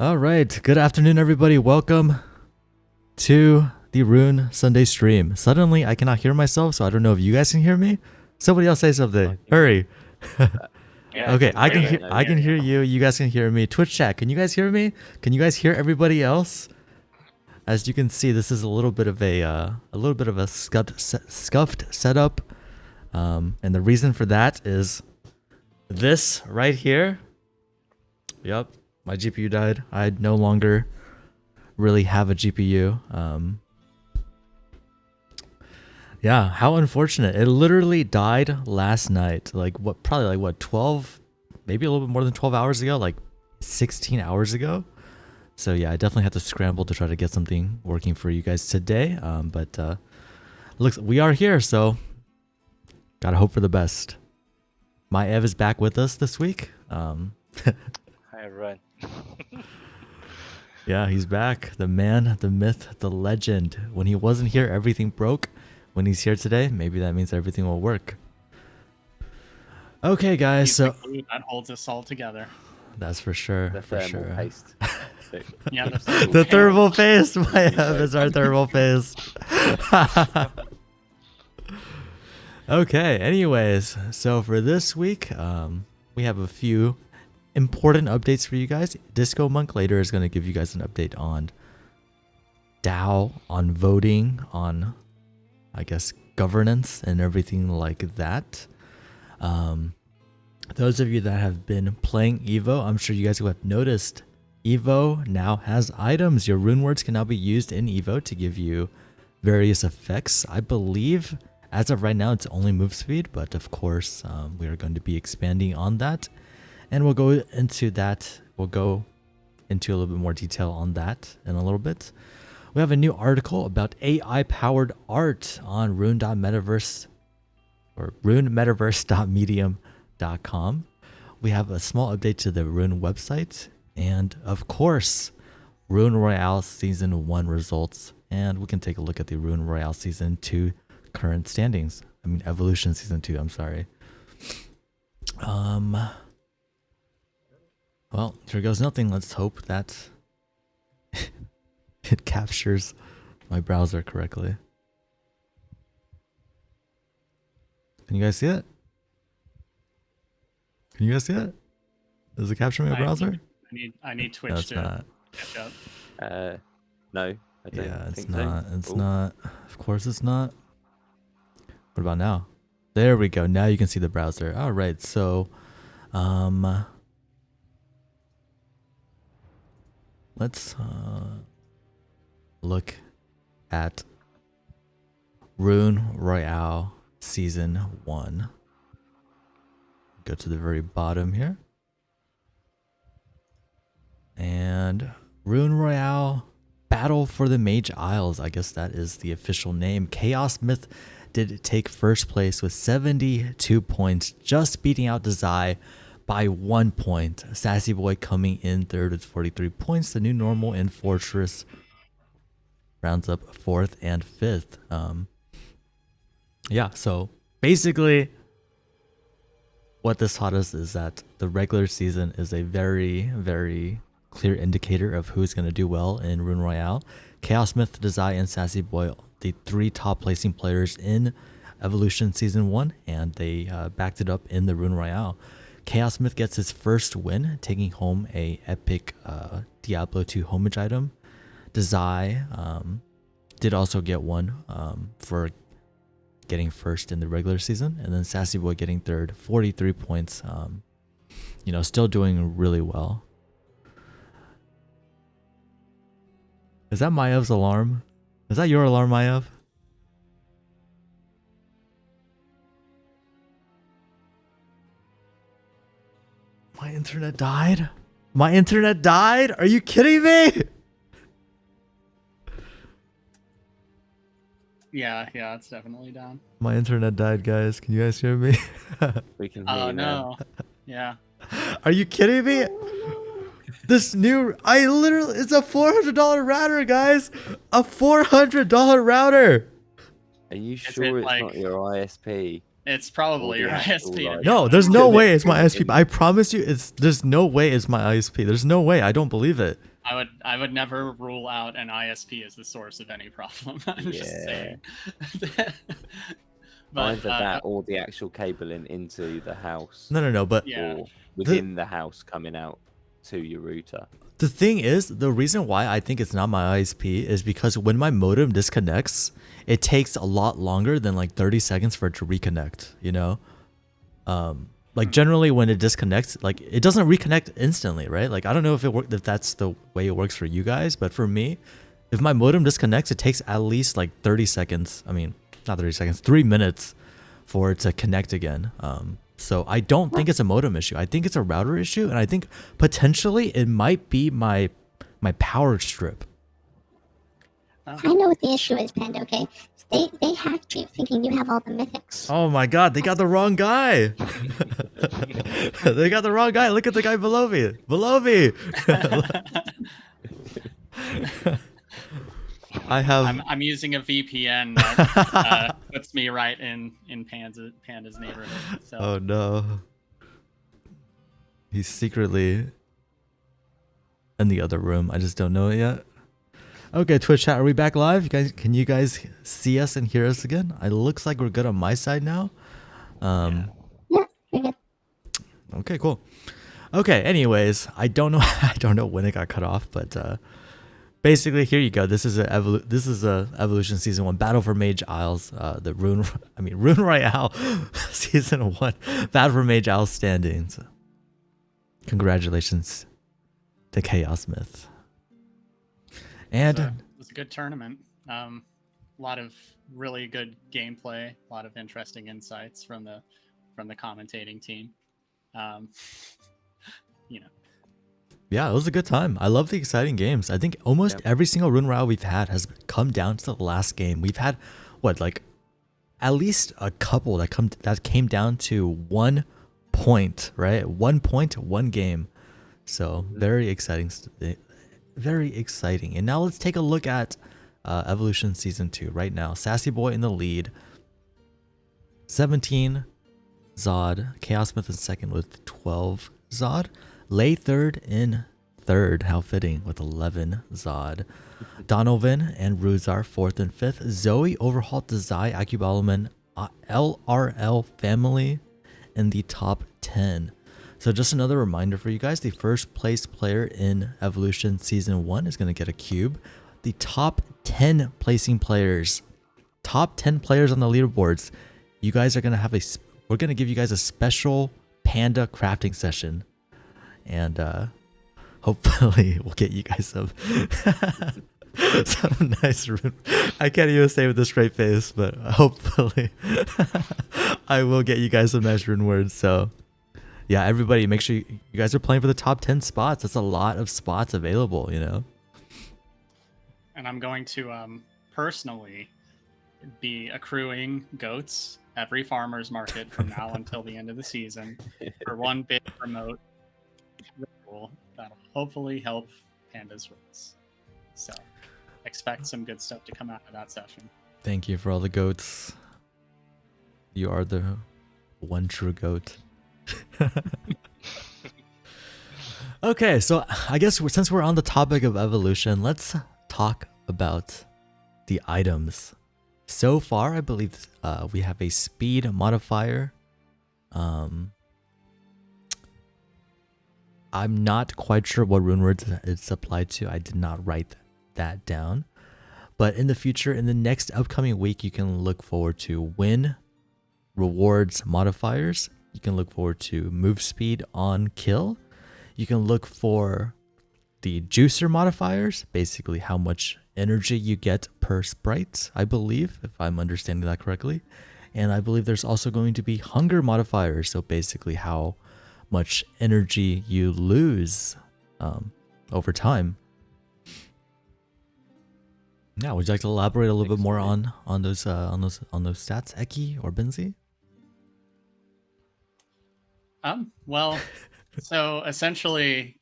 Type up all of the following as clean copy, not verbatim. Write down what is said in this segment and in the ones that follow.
All right. Good afternoon, everybody. Welcome to the Rune Sunday stream. Suddenly, I cannot hear myself, so I don't know if you guys can hear me. Somebody else say something. Hurry. Yeah, Okay, I can hear hear. you. I can hear you. You guys can hear me. Twitch chat. Can you guys hear me? Can you guys hear everybody else? As you can see, this is a little bit of a scuffed setup, and the reason for that is this right here. Yep, my GPU died. I no longer really have a GPU. Yeah, how unfortunate. It literally died last night. Probably 12, maybe a little bit more than 12 hours ago, like 16 hours ago. So yeah, I definitely had to scramble to try to get something working for you guys today. But looks we are here, so gotta hope for the best. Maiev is back with us this week. Hi, everyone. Yeah, he's back. The man, the myth, the legend. When he wasn't here, everything broke. When he's here today, maybe that means everything will work. Okay, guys, He's so the glue that holds us all together. that's for sure. The For thermal sure. paste. Yeah, The thermal paste. Maiev is our thermal paste. Okay, anyways, so for this week, we have a few important updates for you guys. Discomonk later is going to give you guys an update on DAO, on voting, on, I guess, governance and everything like that. Those of you that have been playing Evo, I'm sure you guys have noticed Evo now has items. Your rune words can now be used in Evo to give you various effects. I believe as of right now it's only move speed, but of course we are going to be expanding on that, and we'll go into that. We'll go into a little bit more detail on that in a little bit. We have a new article about AI powered art on rune.metaverse or runemetaverse.medium.com. We have a small update to the Rune website, and of course, Rune Royale Season 1 results. And we can take a look at the Rune Royale Season 2 current standings. I mean, Evolution Season 2, I'm sorry. Well, here goes nothing. Let's hope that it captures my browser correctly. Can you guys see it? Can you guys see it? Does it capture my browser? I need Twitch No, it's to not. catch up. No, I don't Yeah, it's think not. so. It's Ooh. not. Of course it's not. What about now? There we go. Now you can see the browser. All right. So, let's look at Rune Royale Season 1. Go to the very bottom here. And Rune Royale Battle for the Mage Isles. I guess that is the official name. Chaos Myth did take first place with 72 points, just beating out Desai by 1 point. Sassy Boy coming in third with 43 points. The new normal in Fortress rounds up fourth and fifth. Yeah, so basically what this taught us is that the regular season is a very, very clear indicator of who's going to do well in Rune Royale. Chaos Myth, Desai, and Sassy Boy, the three top placing players in Evolution Season 1, and they backed it up in the Rune Royale. Chaos Myth gets his first win, taking home a epic Diablo 2 homage item. Desai did also get one for getting first in the regular season, and then Sassy Boy getting third, 43 points. Still doing really well. Is that Maiev's alarm? Is that your alarm, Maiev? My internet died? My internet died? Are you kidding me? Yeah, it's definitely down. My internet died, guys. Can you guys hear me? We can hear Oh you now. no. Yeah. Are you kidding me? It's a $400 router, guys. A $400 router. Are you Is sure it it's not your ISP? It's probably your ISP. like- No, there's no way it's my ISP. I promise you, there's no way it's my ISP. There's no way. I don't believe it. I would never rule out an ISP as the source of any problem. I'm just saying. But, either that or the actual cabling into the house. No, but Yeah. Or within the house coming out to your router. the thing is, the reason why I think it's not my ISP is because when my modem disconnects, it takes a lot longer than like 30 seconds for it to reconnect, you know? Like generally when it disconnects, like it doesn't reconnect instantly, right? Like I don't know if that's the way it works for you guys, but for me, if my modem disconnects, it takes at least like 30 seconds. I mean, not 30 seconds, 3 minutes for it to connect again. So I don't think it's a modem issue. I think it's a router issue, and I think potentially it might be my power strip. I know what the issue is, Panda, okay? They hacked you thinking you have all the mythics. Oh my god, they got the wrong guy. They got the wrong guy. Look at the guy below me. Below me. I'm using a VPN that puts me right in Panda's neighborhood. So. Oh no. He's secretly in the other room. I just don't know it yet. Okay, Twitch chat, are we back live? Can you guys see us and hear us again? It looks like we're good on my side now. Yeah, you're good. Okay, cool. Okay, anyways, I don't know when it got cut off, but basically here you go. This is a Evolution Season 1 Battle for Mage Isles, Rune Royale Season 1 Battle for Mage Isles standings. Congratulations to Chaos Myth. And it was a good tournament. A lot of really good gameplay, a lot of interesting insights from the commentating team. Yeah, it was a good time. I love the exciting games. I think almost every single Rune Royale we've had has come down to the last game. We've had at least a couple that came down to 1 point, right? 1 point, 1 game. So very exciting. Very exciting. And now let's take a look at Evolution Season 2 right now. Sassy Boy in the lead. 17 Zod. Chaos Myth in second with 12 Zod. Lay third in third. How fitting, with 11 Zod. Donovan and Ruzar fourth and fifth. Zoe overhauled the Zai Akubalaman LRL family in the top 10. So just another reminder for you guys, the first place player in Evolution Season 1 is going to get a cube. The top 10 placing players, top 10 players on the leaderboards, you guys are going to have we're going to give you guys a special Panda crafting session. And hopefully we'll get you guys some nice rune. I can't even say with a straight face, but hopefully I will get you guys some nice rune words. So yeah, everybody, make sure you guys are playing for the top 10 spots. That's a lot of spots available, you know? And I'm going to personally be accruing goats every farmer's market from now until the end of the season for one big remote ritual that'll hopefully help Panda's race. So expect some good stuff to come out of that session. Thank you for all the goats. You are the one true goat. Okay, so I guess since we're on the topic of evolution, let's talk about the items. So far, I believe we have a speed modifier. I'm not quite sure what rune words it's applied to. I did not write that down. But in the future, in the next upcoming week, you can look forward to win rewards modifiers. You can look forward to move speed on kill. You can look for the juicer modifiers, basically how much energy you get per sprite, I believe, if I'm understanding that correctly. And I believe there's also going to be hunger modifiers, so basically how much energy you lose over time. Yeah, would you like to elaborate a little bit more on those stats, Eki or Binzy? Well, so essentially,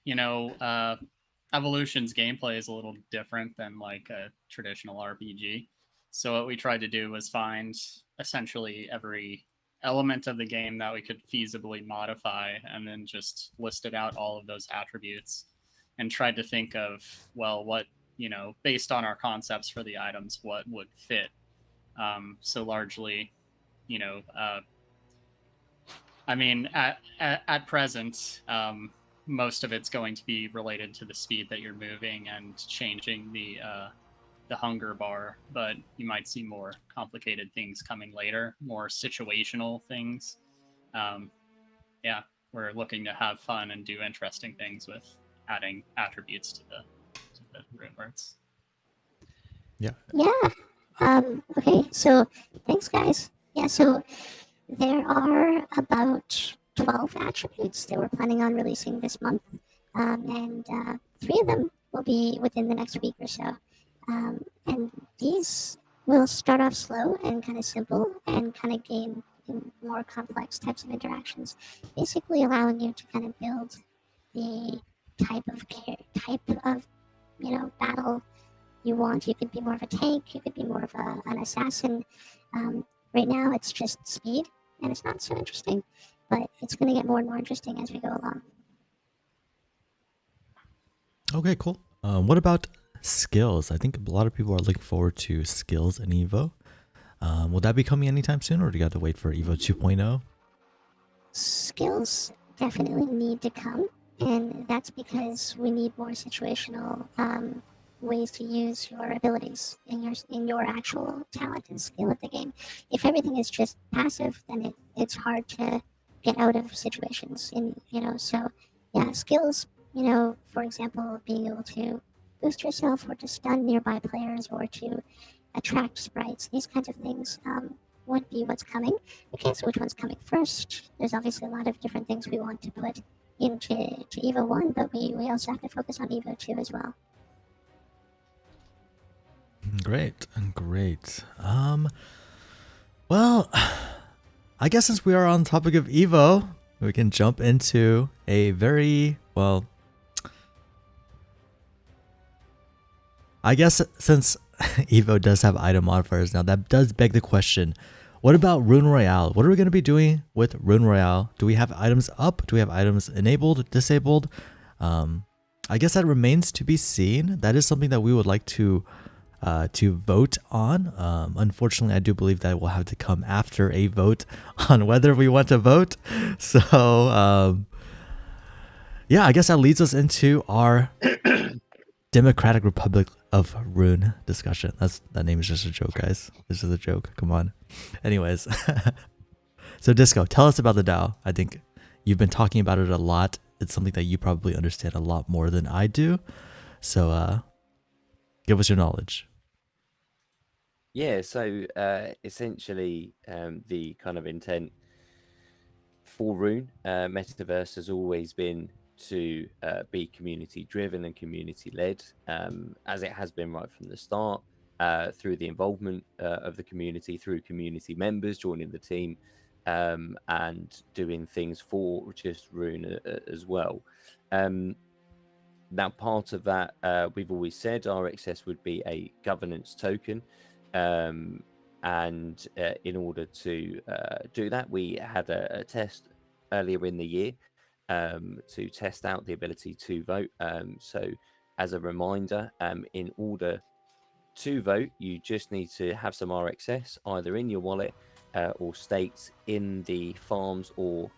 Evolution's gameplay is a little different than like a traditional RPG. So what we tried to do was find essentially every element of the game that we could feasibly modify, and then just listed out all of those attributes and tried to think of, well, what, based on our concepts for the items, what would fit. So largely, I mean, at present, most of it's going to be related to the speed that you're moving and changing the hunger bar, but you might see more complicated things coming later, more situational things. Yeah, we're looking to have fun and do interesting things with adding attributes to the rune words. Yeah. Okay, so thanks, guys. Yeah, so there are about 12 attributes that we're planning on releasing this month, and 3 of them will be within the next week or so. And these will start off slow and kind of simple and kind of gain more complex types of interactions, basically allowing you to kind of build the type of battle you want. You could be more of a tank, you could be more of an assassin. Right now it's just speed, and it's not so interesting, but it's going to get more and more interesting as we go along. Okay, cool. What about skills? I think a lot of people are looking forward to skills in Evo. Will that be coming anytime soon, or do you have to wait for Evo 2.0? Skills definitely need to come, and that's because we need more situational ways to use your abilities in your actual talent and skill at the game. If everything is just passive, then it's hard to get out of situations. So yeah, skills. For example, being able to boost yourself or to stun nearby players or to attract sprites. These kinds of things would be what's coming. We can't say which one's coming first. There's obviously a lot of different things we want to put into Evo 1, but we also have to focus on Evo 2 as well. Great. Well, I guess since we are on the topic of Evo, we can jump into a very, well, I guess since Evo does have item modifiers now, that does beg the question, what about Rune Royale? What are we going to be doing with Rune Royale? Do we have items up? Do we have items enabled, disabled? I guess that remains to be seen. That is something that we would like to vote on. Unfortunately, I do believe that will have to come after a vote on whether we want to vote. So, yeah, I guess that leads us into our Democratic Republic of Rune discussion. That name is just a joke, guys. This is a joke. Come on. Anyways, so Disco, tell us about the DAO. I think you've been talking about it a lot. It's something that you probably understand a lot more than I do. So, give us your knowledge. Yeah, so essentially the kind of intent for Rune Metaverse has always been to be community driven and community led, as it has been right from the start, through the involvement of the community, through community members joining the team, and doing things for just Rune as well. Now, part of that, we've always said RXS would be a governance token. And in order to do that, we had a test earlier in the year to test out the ability to vote. So as a reminder, in order to vote, you just need to have some RXS either in your wallet or staked in the farms or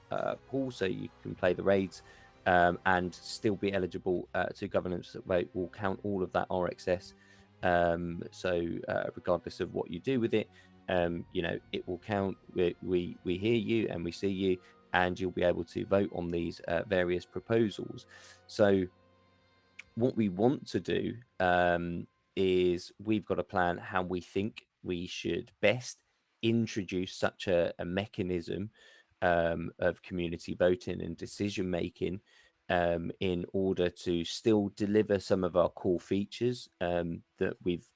pool, so you can play the raids and still be eligible to governance vote. Will count all of that RXS. So regardless of what you do with it, it will count. We hear you and we see you, and you'll be able to vote on these various proposals. So what we want to do is we've got a plan how we think we should best introduce such a mechanism of community voting and decision making in order to still deliver some of our core features that we've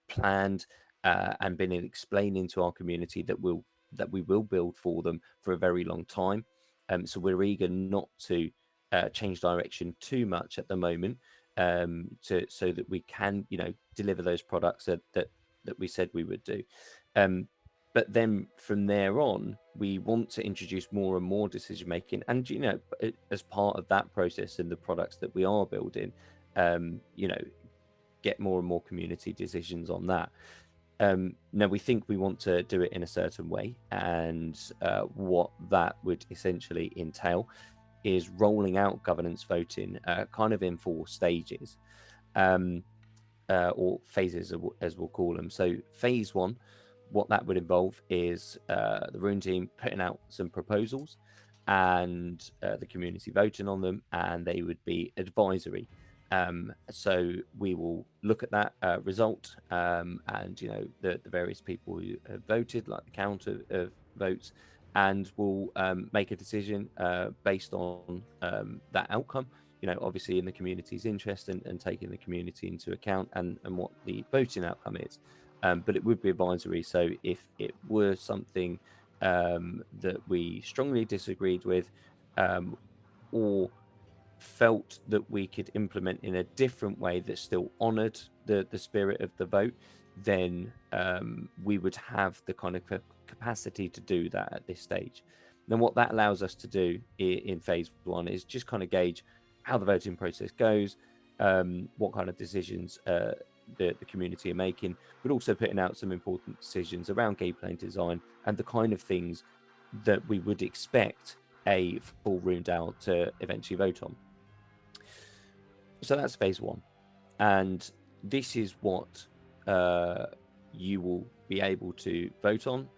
planned and been explaining to our community that we will build for them for a very long time. So we're eager not to change direction too much at the moment, so that we can deliver those products that we said we would do. But then from there on, we want to introduce more and more decision making, and as part of that process and the products that we are building, get more and more community decisions on that. Now we think we want to do it in a certain way, and what that would essentially entail is rolling out governance voting kind of in 4 stages, or phases, as we'll call them. So phase 1, what that would involve is the Rune team putting out some proposals and the community voting on them, and they would be advisory. So we will look at that result, and the various people who have voted, like the count of votes, and we'll make a decision based on that outcome. Obviously in the community's interest, and taking the community into account, and what the voting outcome is. But it would be advisory. So if it were something that we strongly disagreed with, or felt that we could implement in a different way that still honored the spirit of the vote, then we would have the kind of capacity to do that at this stage. Then what that allows us to do in phase 1 is just kind of gauge how the voting process goes, what kind of decisions the community are making, but also putting out some important decisions around gameplay design and the kind of things that we would expect a full Rune DAO to eventually vote on. So that's phase 1, and this is what you will be able to vote on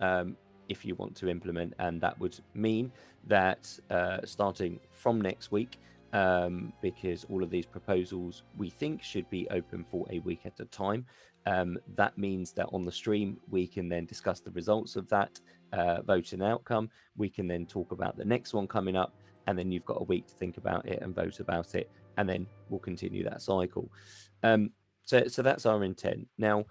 if you want to implement, and that would mean that starting from next week, because all of these proposals we think should be open for a week at a time. That means that on the stream we can then discuss the results of that voting outcome. We can then talk about the next one coming up, and then you've got a week to think about it and vote about it, and then we'll continue that cycle. So that's our intent. Now,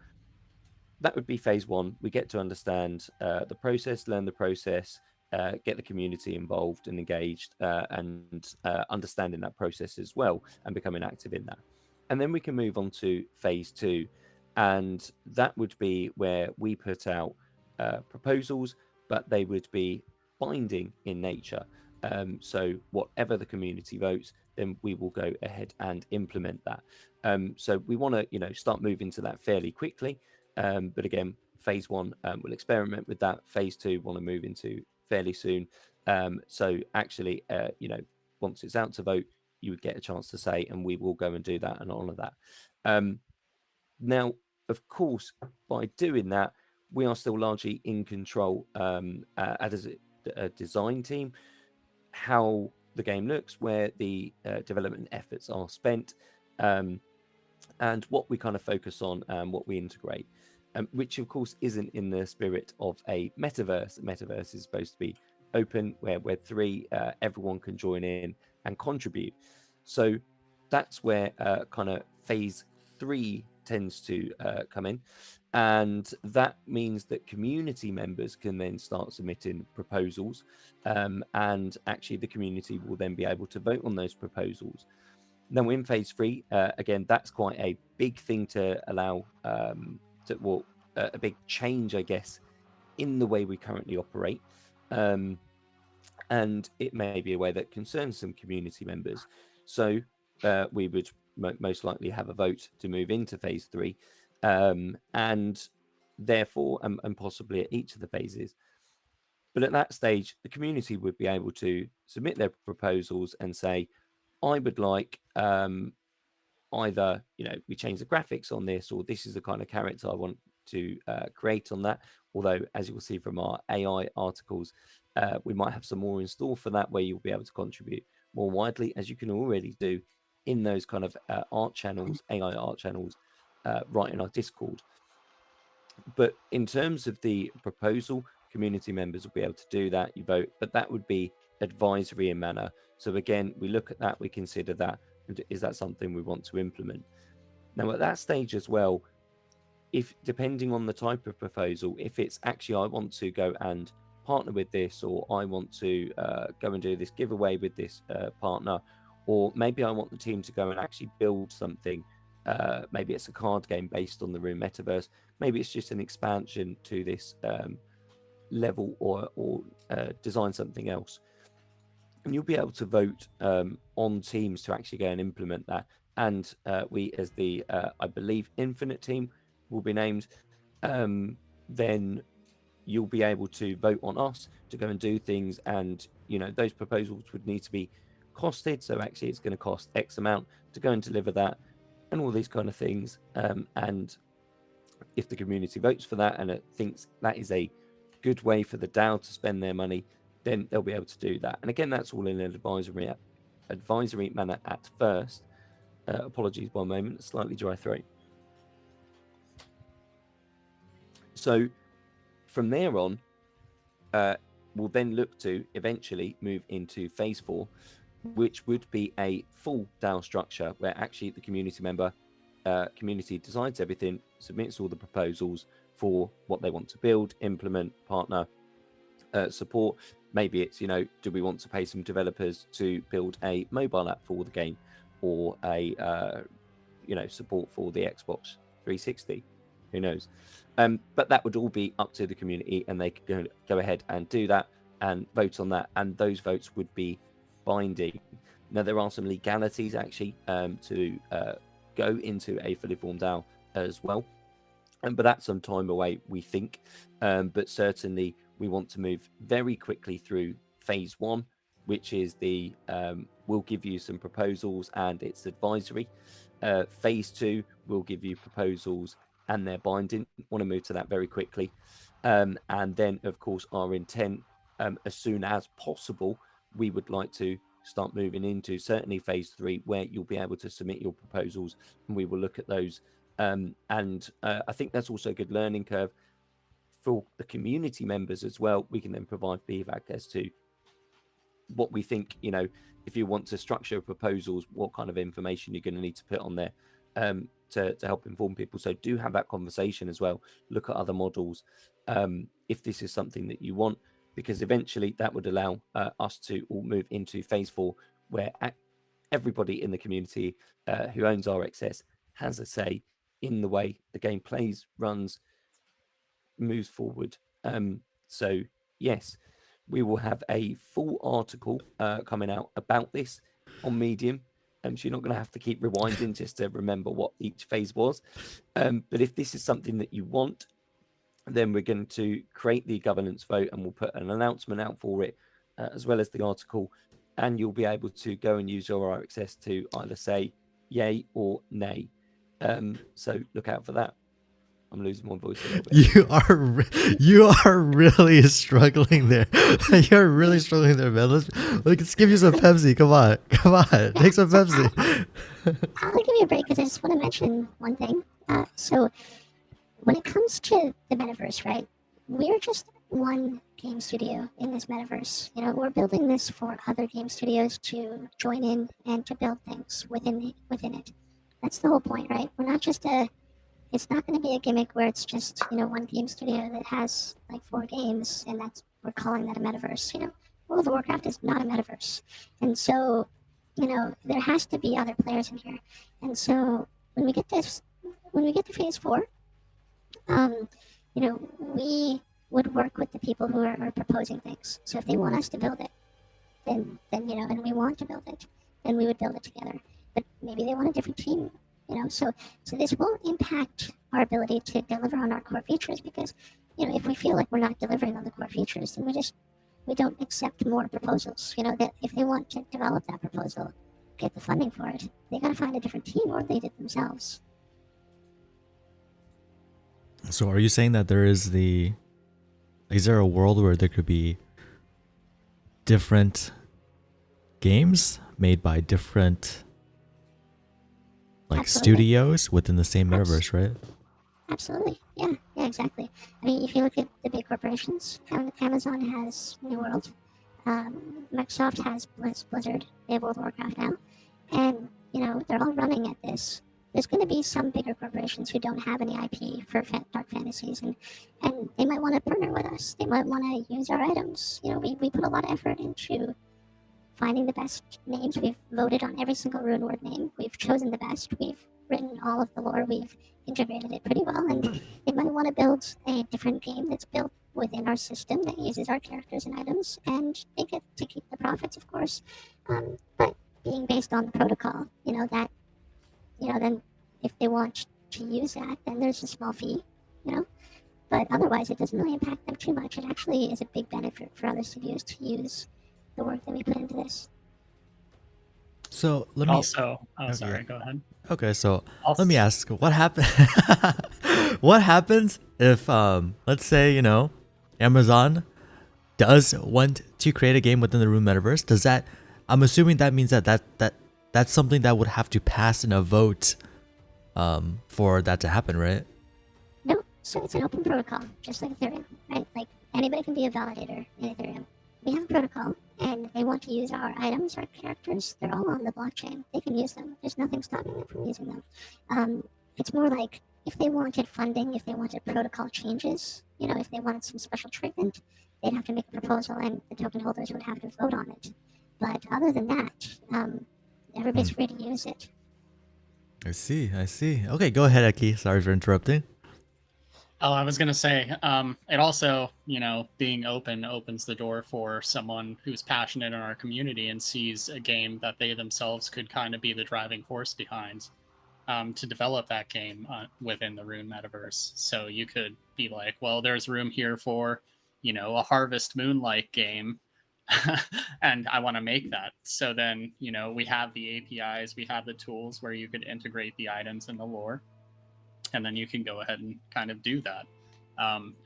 that would be phase 1. We get to understand the process, learn the process, get the community involved and engaged, and understanding that process as well, and becoming active in that. And then we can move on to phase 2, and that would be where we put out proposals, but they would be binding in nature. So whatever the community votes, then we will go ahead and implement that. So we want to, start moving to that fairly quickly. But again, phase 1, we'll experiment with that. Phase 2, want to move into fairly soon. So actually, once it's out to vote, you would get a chance to say, and we will go and do that and honor that. Now, of course, by doing that, we are still largely in control as a design team, how the game looks, where the development efforts are spent, and what we kind of focus on and what we integrate, which of course isn't in the spirit of a metaverse. Metaverse is supposed to be open, where Web3, everyone can join in and contribute. So that's where kind of phase 3 tends to come in, and that means that community members can then start submitting proposals, and actually the community will then be able to vote on those proposals. Now in phase 3, again, that's quite a big thing to allow, a big change, I guess, in the way we currently operate. And it may be a way that concerns some community members. So we would most likely have a vote to move into phase 3, and therefore, and possibly at each of the phases. But at that stage, the community would be able to submit their proposals and say, I would like either, we change the graphics on this, or this is the kind of character I want to create on that. Although, as you will see from our AI articles, we might have some more in store for that, where you'll be able to contribute more widely, as you can already do in those kind of art channels, AI art channels, right in our Discord. But in terms of the proposal, community members will be able to do that. You vote, but that would be advisory in manner. So again, we look at that, we consider that, and is that something we want to implement? Now, at that stage as well, if depending on the type of proposal, if it's actually I want to go and partner with this, or I want to go and do this giveaway with this partner, or maybe I want the team to go and actually build something. Maybe it's a card game based on the Rune metaverse. Maybe it's just an expansion to this level or design something else. And you'll be able to vote on teams to actually go and implement that. And we, as the, I believe, Infinite team will be named, then you'll be able to vote on us to go and do things. And, those proposals would need to be costed. So actually it's going to cost X amount to go and deliver that and all these kind of things. And if the community votes for that and it thinks that is a good way for the DAO to spend their money, then they'll be able to do that. And again, that's all in an advisory manner at first. Apologies, one moment, a slightly dry throat. So from there on, we'll then look to eventually move into phase 4, which would be a full DAO structure where actually the community decides everything, submits all the proposals for what they want to build, implement, partner, support. Maybe it's, do we want to pay some developers to build a mobile app for the game, or a, support for the Xbox 360? Who knows? But that would all be up to the community, and they could go ahead and do that and vote on that, and those votes would be binding. Now, there are some legalities actually to go into a fully formed DAO as well, but that's some time away, we think. But certainly we want to move very quickly through phase 1, which is the we'll give you some proposals and it's advisory. Phase 2 will give you proposals and they're binding. Want to move to that very quickly. And then, of course, our intent, as soon as possible, we would like to start moving into certainly phase 3, where you'll be able to submit your proposals and we will look at those. And I think that's also a good learning curve for the community members as well. We can then provide feedback as to what we think, if you want to structure proposals, what kind of information you're going to need to put on there to help inform people. So do have that conversation as well. Look at other models if this is something that you want, because eventually that would allow us to all move into phase 4, where everybody in the community who owns RXS has a say in the way the game plays, runs, moves forward. So yes, we will have a full article coming out about this on Medium. So you're not going to have to keep rewinding just to remember what each phase was. But if this is something that you want, then we're going to create the governance vote and we'll put an announcement out for it, as well as the article. And you'll be able to go and use your RXS to either say yay or nay. So look out for that. I'm losing my voice a little bit. You are really struggling there. You're really struggling there, man. Let's give you some Pepsi. Come on, take some Pepsi. I'll give you a break because I just want to mention one thing. So when it comes to the metaverse, right? We're just one game studio in this metaverse. We're building this for other game studios to join in and to build things within it. That's the whole point, right? We're not just it's not going to be a gimmick where it's just, one game studio that has like 4 games and we're calling that a metaverse. World of Warcraft is not a metaverse. And so, there has to be other players in here. And so when we get to phase 4, we would work with the people who are proposing things. So if they want us to build it, then and we want to build it, then we would build it together. But maybe they want a different team. So this won't impact our ability to deliver on our core features, because, if we feel like we're not delivering on the core features, then we don't accept more proposals. That if they want to develop that proposal, get the funding for it, they got to find a different team, or they did themselves. So are you saying that is there a world where there could be different games made by different studios within the same metaverse, right? Absolutely. Yeah, exactly. I mean, if you look at the big corporations, Amazon has New World, Microsoft has Blizzard, they have World of Warcraft now, and, they're all running at this. There's going to be some bigger corporations who don't have any IP for Dark Fantasies, and they might want to partner with us. They might want to use our items. We put a lot of effort into finding the best names. We've voted on every single rune word name. We've chosen the best. We've written all of the lore. We've integrated it pretty well, and they might want to build a different game that's built within our system that uses our characters and items, and they get to keep the profits, of course. But being based on the protocol, that, then if they want to use that, then there's a small fee, you know. But otherwise, it doesn't really impact them too much. It actually is a big benefit for other studios to use the work that we put into this. So let me Also, Okay. sorry, go ahead. Okay, so Also, let me ask, what happen what happens if let's say, Amazon does want to create a game within the Room metaverse? Does that, I'm assuming that means that's something that would have to pass in a vote for that to happen, right? No, so it's an open protocol, just like Ethereum, right? Like anybody can be a validator in Ethereum. We have a protocol, and they want to use our items, our characters. They're all on the blockchain. They can use them. There's nothing stopping them from using them. It's more like if they wanted funding, if they wanted protocol changes, if they wanted some special treatment, they'd have to make a proposal, and the token holders would have to vote on it. But other than that, everybody's free to use it. I see. Okay, go ahead, Eki. Sorry for interrupting. Oh, I was going to say, it also, being open opens the door for someone who's passionate in our community and sees a game that they themselves could kind of be the driving force behind to develop that game within the Rune metaverse. So you could be like, well, there's room here for, a Harvest Moonlight game. And I want to make that. So then, we have the APIs, we have the tools where you could integrate the items and the lore. And then you can go ahead and kind of do that.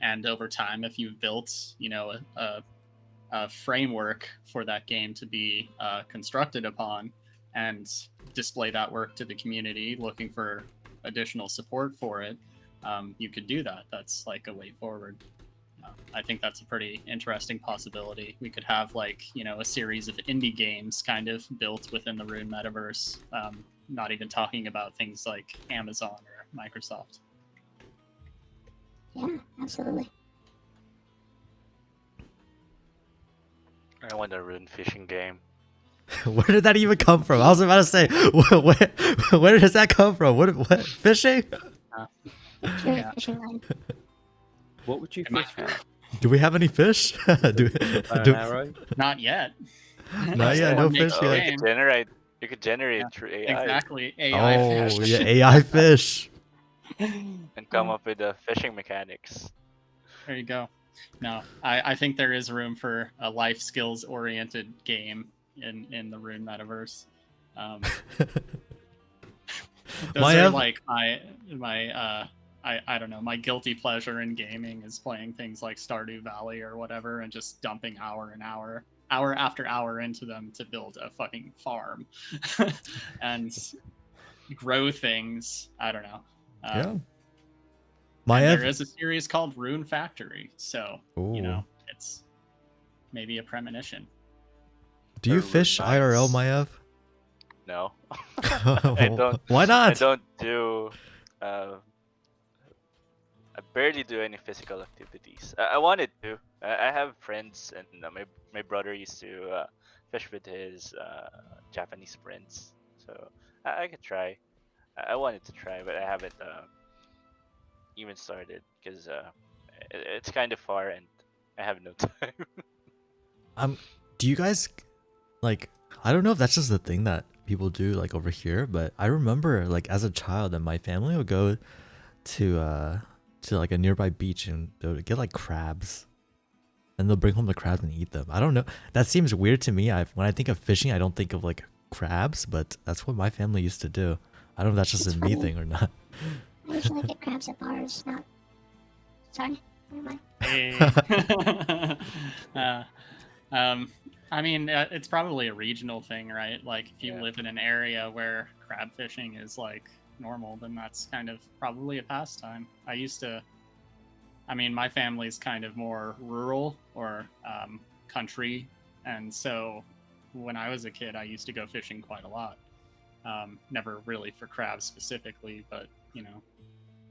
And over time, if you've built, a framework for that game to be constructed upon and display that work to the community, looking for additional support for it, you could do that. That's like a way forward. I think that's a pretty interesting possibility. We could have a series of indie games kind of built within the Rune metaverse. Not even talking about things like Amazon or Microsoft. Yeah, absolutely. I want a rune fishing game. Where did that even come from? I was about to say, where does that come from? What fishing? Pure Yeah. fishing line. What would you Am I- fish for? Do we have any fish? Bow and arrow? Not yet. Not yet, no Someone makes fish a yet. game. You could generate Yeah, through AI Exactly. AI Oh, fish. yeah, AI fish. and come up with the fishing mechanics. There you go. No, I think there is room for a life skills oriented game in the Rune metaverse. Those Maiev? are like my I don't know, my guilty pleasure in gaming is playing things like Stardew Valley or whatever and just dumping hour after hour into them to build a fucking farm and grow things. I don't know. Yeah. And Maiev? there is a series called Rune Factory, so Ooh. it's maybe a premonition. Do you Or fish nice. IRL, Maiev? No, I don't. Why I not? don't do. I barely do any physical activities. I wanted to. I have friends, and my brother used to fish with his Japanese friends. So I could try. I wanted to try, but I haven't even started because it's kind of far and I have no time. Do you guys like? I don't know if that's just a thing that people do like over here, but I remember like as a child that my family would go to like a nearby beach and they would get like crabs, and they'll bring home the crabs and eat them. I don't know. That seems weird to me. When I think of fishing, I don't think of like crabs, but that's what my family used to do. I don't know if that's just It's a me funny. thing or not. I usually get crabs at bars, not. Sorry, never mind. Hey. I mean, it's probably a regional thing, right? Like, if you Yeah. live in an area where crab fishing is like normal, then that's kind of probably a pastime. I mean, my family's kind of more rural or country, and so when I was a kid, I used to go fishing quite a lot. Never really for crabs specifically, but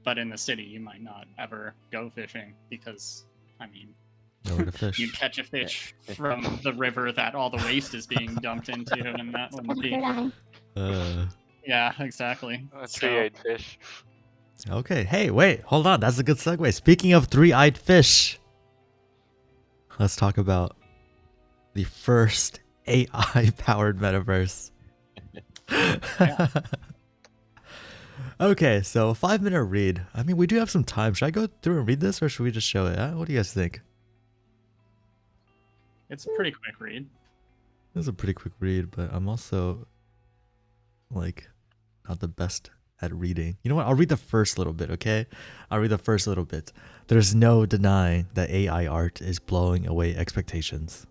but in the city, you might not ever go fishing because, I mean, Nowhere to fish. you'd catch a fish from the river that all the waste is being dumped into, and that wouldn't be. Third eye. Yeah, exactly. A So, three-eyed fish. Okay. Hey, wait, hold on. That's a good segue. Speaking of three-eyed fish, let's talk about the first AI powered metaverse. Okay, so a 5-minute read. I mean, we do have some time. Should I go through and read this, or should we just show it? What do you guys think? It's a pretty quick read. This is a pretty quick read, but I'm also like not the best at reading. You know what? I'll read the first little bit, okay? I'll read the first little bit. There's no denying that AI art is blowing away expectations.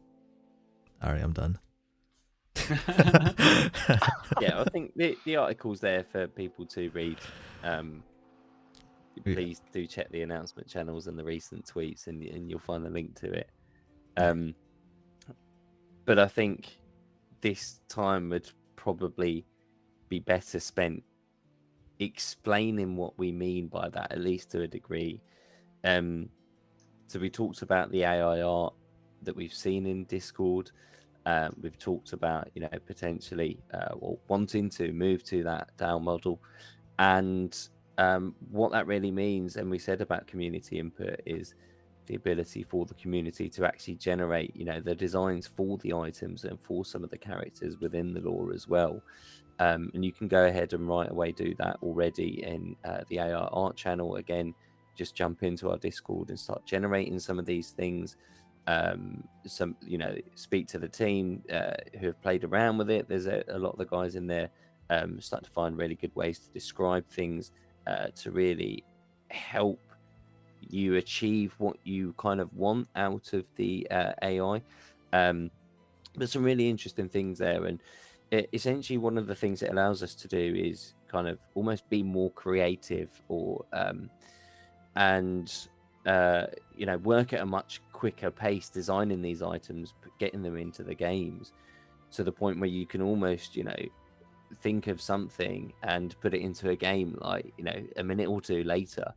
All right, I'm done. Yeah, I think the article's there for people to read. Please do check the announcement channels and the recent tweets, and you'll find the link to it. But I think this time would probably be better spent explaining what we mean by that, at least to a degree. So we talked about the AI art that we've seen in Discord. We've talked about, potentially wanting to move to that DAO model, and what that really means. And we said about community input is the ability for the community to actually generate, the designs for the items and for some of the characters within the lore as well. And you can go ahead and right away do that already in the AI art channel. Again, just jump into our Discord and start generating some of these things. Speak to the team who have played around with it. There's a lot of the guys in there start to find really good ways to describe things to really help you achieve what you kind of want out of the AI. There's some really interesting things there, and essentially one of the things it allows us to do is kind of almost be more creative, or work at a much quicker pace, designing these items, getting them into the games, to the point where you can almost, think of something and put it into a game like, a minute or two later.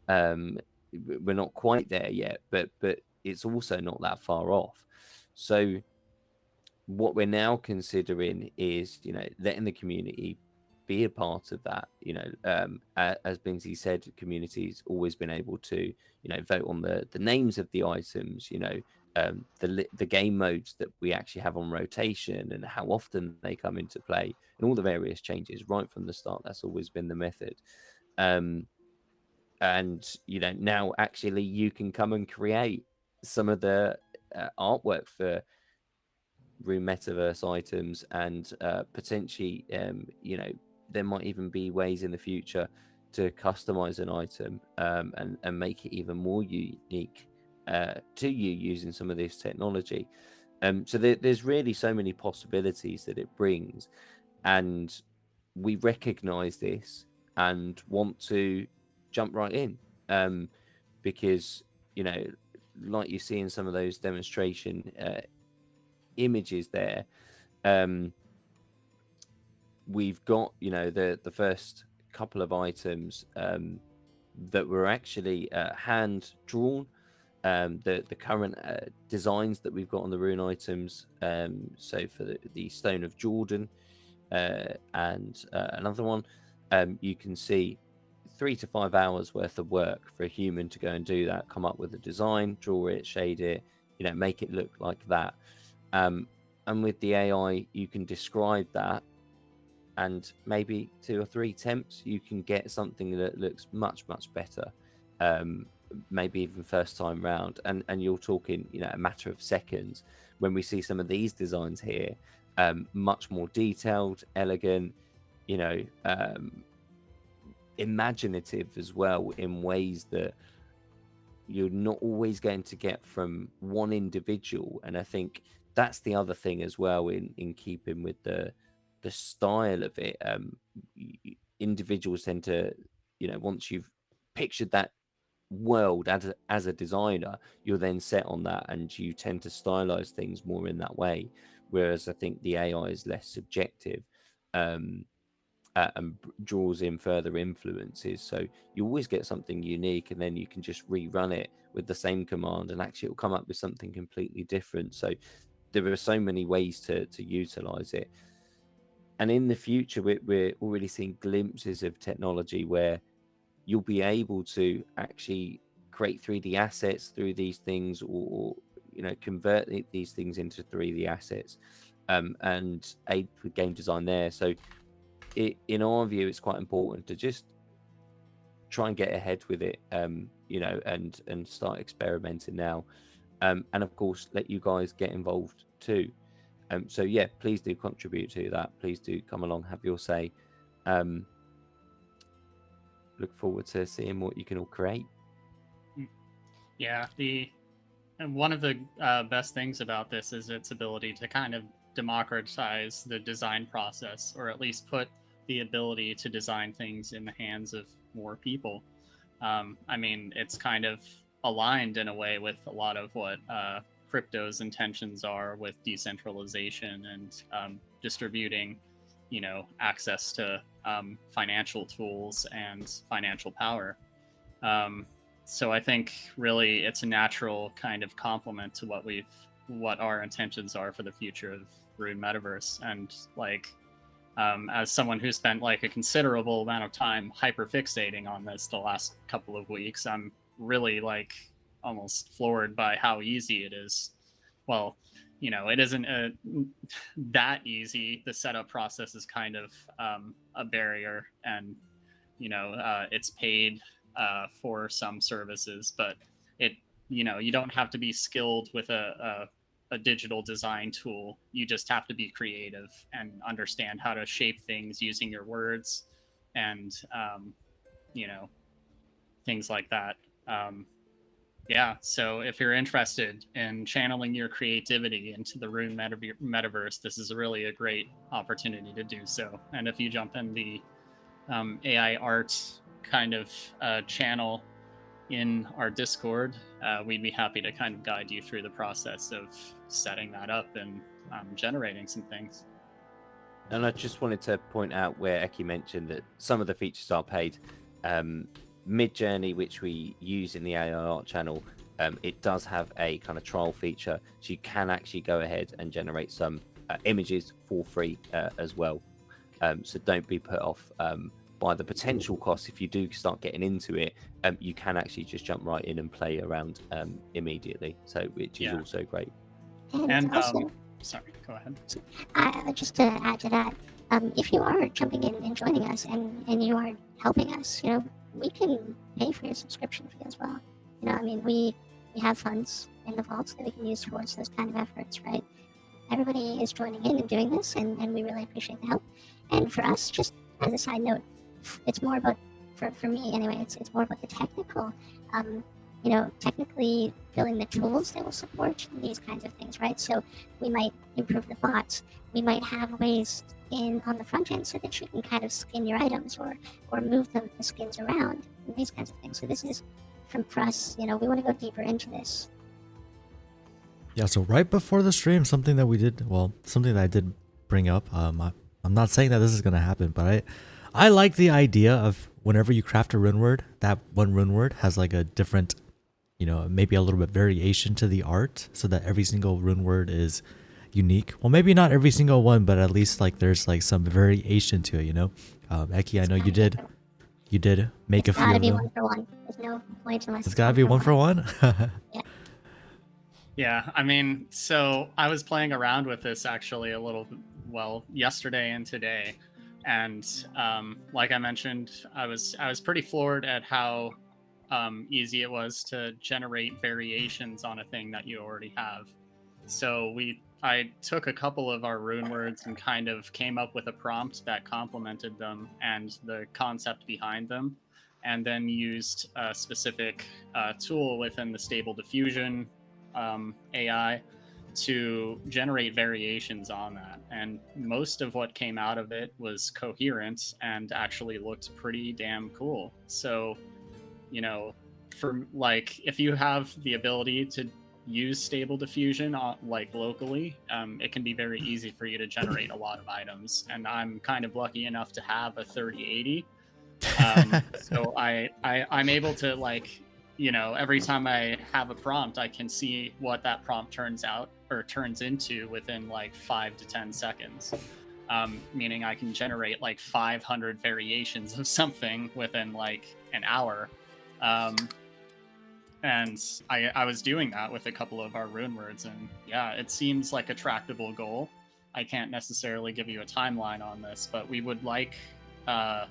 We're not quite there yet, but it's also not that far off. So what we're now considering is, letting the community be a part of that. As Binzy said, community's always been able to, vote on the names of the items, the game modes that we actually have on rotation and how often they come into play, and all the various changes right from the start. That's always been the method. And now actually you can come and create some of the artwork for Room Metaverse items, and potentially there might even be ways in the future to customize an item and make it even more unique to you using some of this technology. So there's really so many possibilities that it brings, and we recognize this and want to jump right in, because like you see in some of those demonstration images there, we've got the first couple of items that were actually hand drawn. The current designs that we've got on the rune items, so for the Stone of Jordan and another one, you can see 3 to 5 hours worth of work for a human to go and do that, come up with a design, draw it, shade it, make it look like that. And with the AI, you can describe that, and maybe 2 or 3 attempts, you can get something that looks much, much better. Maybe even first time round, and you're talking, a matter of seconds. When we see some of these designs here, much more detailed, elegant, imaginative as well, in ways that you're not always going to get from one individual. And I think that's the other thing as well, in keeping with the style of it. Individuals tend to, once you've pictured that world as a designer, you're then set on that, and you tend to stylize things more in that way. Whereas I think the AI is less subjective, and draws in further influences. So you always get something unique, and then you can just rerun it with the same command, and actually it'll come up with something completely different. So there are so many ways to utilize it. And in the future, we're already seeing glimpses of technology where you'll be able to actually create 3D assets through these things, or convert these things into 3D assets, and aid with game design there. So in our view, it's quite important to just try and get ahead with it, and start experimenting now, and of course let you guys get involved too. So yeah, please do contribute to that. Please do come along, have your say. Look forward to seeing what you can all create. Yeah, and one of the best things about this is its ability to kind of democratize the design process, or at least put the ability to design things in the hands of more people. I mean, it's kind of aligned in a way with a lot of what crypto's intentions are with decentralization and distributing, access to financial tools and financial power. So I think really it's a natural kind of complement to what our intentions are for the future of Rune Metaverse. And as someone who spent like a considerable amount of time hyperfixating on this the last couple of weeks, I'm really like almost floored by how easy it is. Well, it isn't that easy. The setup process is kind of a barrier, and it's paid for some services, but you don't have to be skilled with a digital design tool. You just have to be creative and understand how to shape things using your words, and things like that. Yeah, so if you're interested in channeling your creativity into the Rune Metaverse, this is really a great opportunity to do so. And if you jump in the AI art kind of channel in our Discord, we'd be happy to kind of guide you through the process of setting that up and generating some things. And I just wanted to point out where Eki mentioned that some of the features are paid. Mid-Journey, which we use in the AI art channel, it does have a kind of trial feature, so you can actually go ahead and generate some images for free as well. So don't be put off by the potential costs. If you do start getting into it, you can actually just jump right in and play around immediately, so which is also great. And also, sorry, go ahead. Just to add to that, if you are jumping in and joining us, and you are helping us, we can pay for your subscription fee as well. I mean, we have funds in the vaults that we can use towards those kind of efforts, right? Everybody is joining in and doing this, and we really appreciate the help. And for us, just as a side note, it's more about, for me anyway, it's more about the technical, technically building the tools that will support these kinds of things, right? So we might improve the bots. We might have ways on the front end so that you can kind of skin your items or move the skins around, and these kinds of things. So this is, for us, we want to go deeper into this. Yeah, so right before the stream, something that I did bring up, I'm not saying that this is going to happen, but I like the idea of whenever you craft a rune word, that one rune word has like a different, maybe a little bit variation to the art, so that every single rune word is unique. Well, maybe not every single one, but at least like there's like some variation to it, Eki, I know you did make a few of them. It's gotta be 1 for 1. There's no point unless it's gotta be 1 for 1. Yeah. Yeah, I mean, so I was playing around with this actually a little, yesterday and today, and like I mentioned, I was pretty floored at how easy it was to generate variations on a thing that you already have. So I took a couple of our rune words and kind of came up with a prompt that complemented them and the concept behind them, and then used a specific tool within the Stable Diffusion AI to generate variations on that. And most of what came out of it was coherent and actually looked pretty damn cool. So, for if you have the ability to use Stable Diffusion locally, it can be very easy for you to generate a lot of items. And I'm kind of lucky enough to have a 3080. So I'm able to every time I have a prompt, I can see what that prompt turns into within 5 to 10 seconds. Meaning I can generate 500 variations of something within an hour. And I was doing that with a couple of our rune words, and yeah, it seems like a tractable goal. I can't necessarily give you a timeline on this, but we would like, our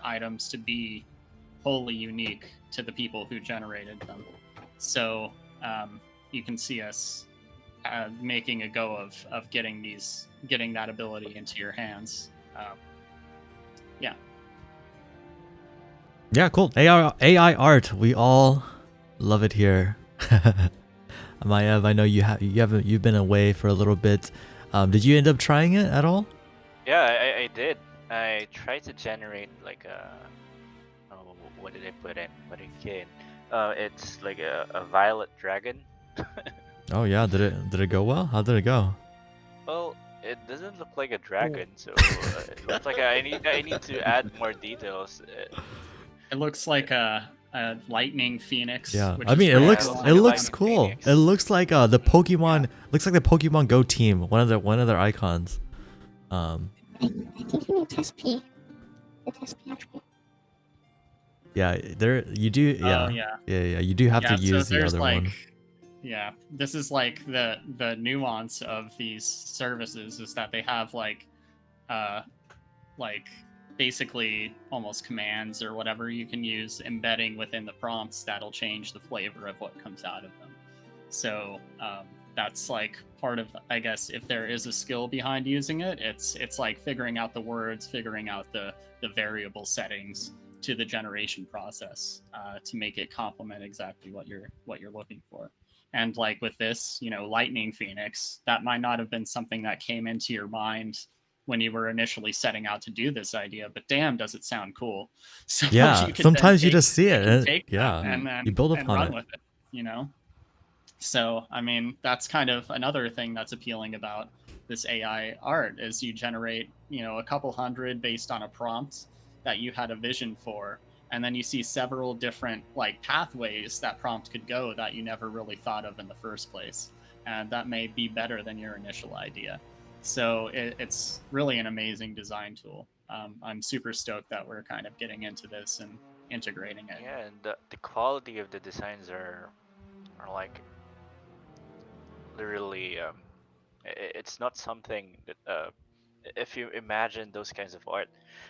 items to be wholly unique to the people who generated them. So you can see us making a go of getting that ability into your hands. Yeah. Yeah, cool. AI art. We all love it here. Maiev, I know you've been away for a little bit. Did you end up trying it at all? Yeah, I did. I tried to generate like what did I put in? It's like a violet dragon. Oh yeah, did it go well? How did it go? Well, it doesn't look like a dragon, so it looks like I need to add more details. It looks like a lightning phoenix. Yeah, which I is mean, it rare. looks like it a looks lightning cool. phoenix. It looks like the Pokemon. Looks like the Pokemon Go team. One of their icons. I think you need test P. The test P attribute. Yeah, there you do. Yeah, Oh, yeah. yeah. You do have to use the there's other like, one. Yeah, this is like the nuance of these services is that they have like basically almost commands or whatever you can use embedding within the prompts that'll change the flavor of what comes out of them. So that's like part of, I guess, if there is a skill behind using it, it's like figuring out the words, figuring out the variable settings to the generation process to make it complement exactly what you're looking for. And like with this, Lightning Phoenix, that might not have been something that came into your mind when you were initially setting out to do this idea, but damn, does it sound cool? So Yeah, you can sometimes then you just see it. And, take yeah, that and then you build and upon run it. with it. So I mean, that's kind of another thing that's appealing about this AI art is you generate a couple hundred based on a prompt that you had a vision for, and then you see several different like pathways that prompt could go that you never really thought of in the first place, and that may be better than your initial idea. So it's really an amazing design tool. I'm super stoked that we're kind of getting into this and integrating it. Yeah, and the quality of the designs are like literally it's not something that if you imagine those kinds of art,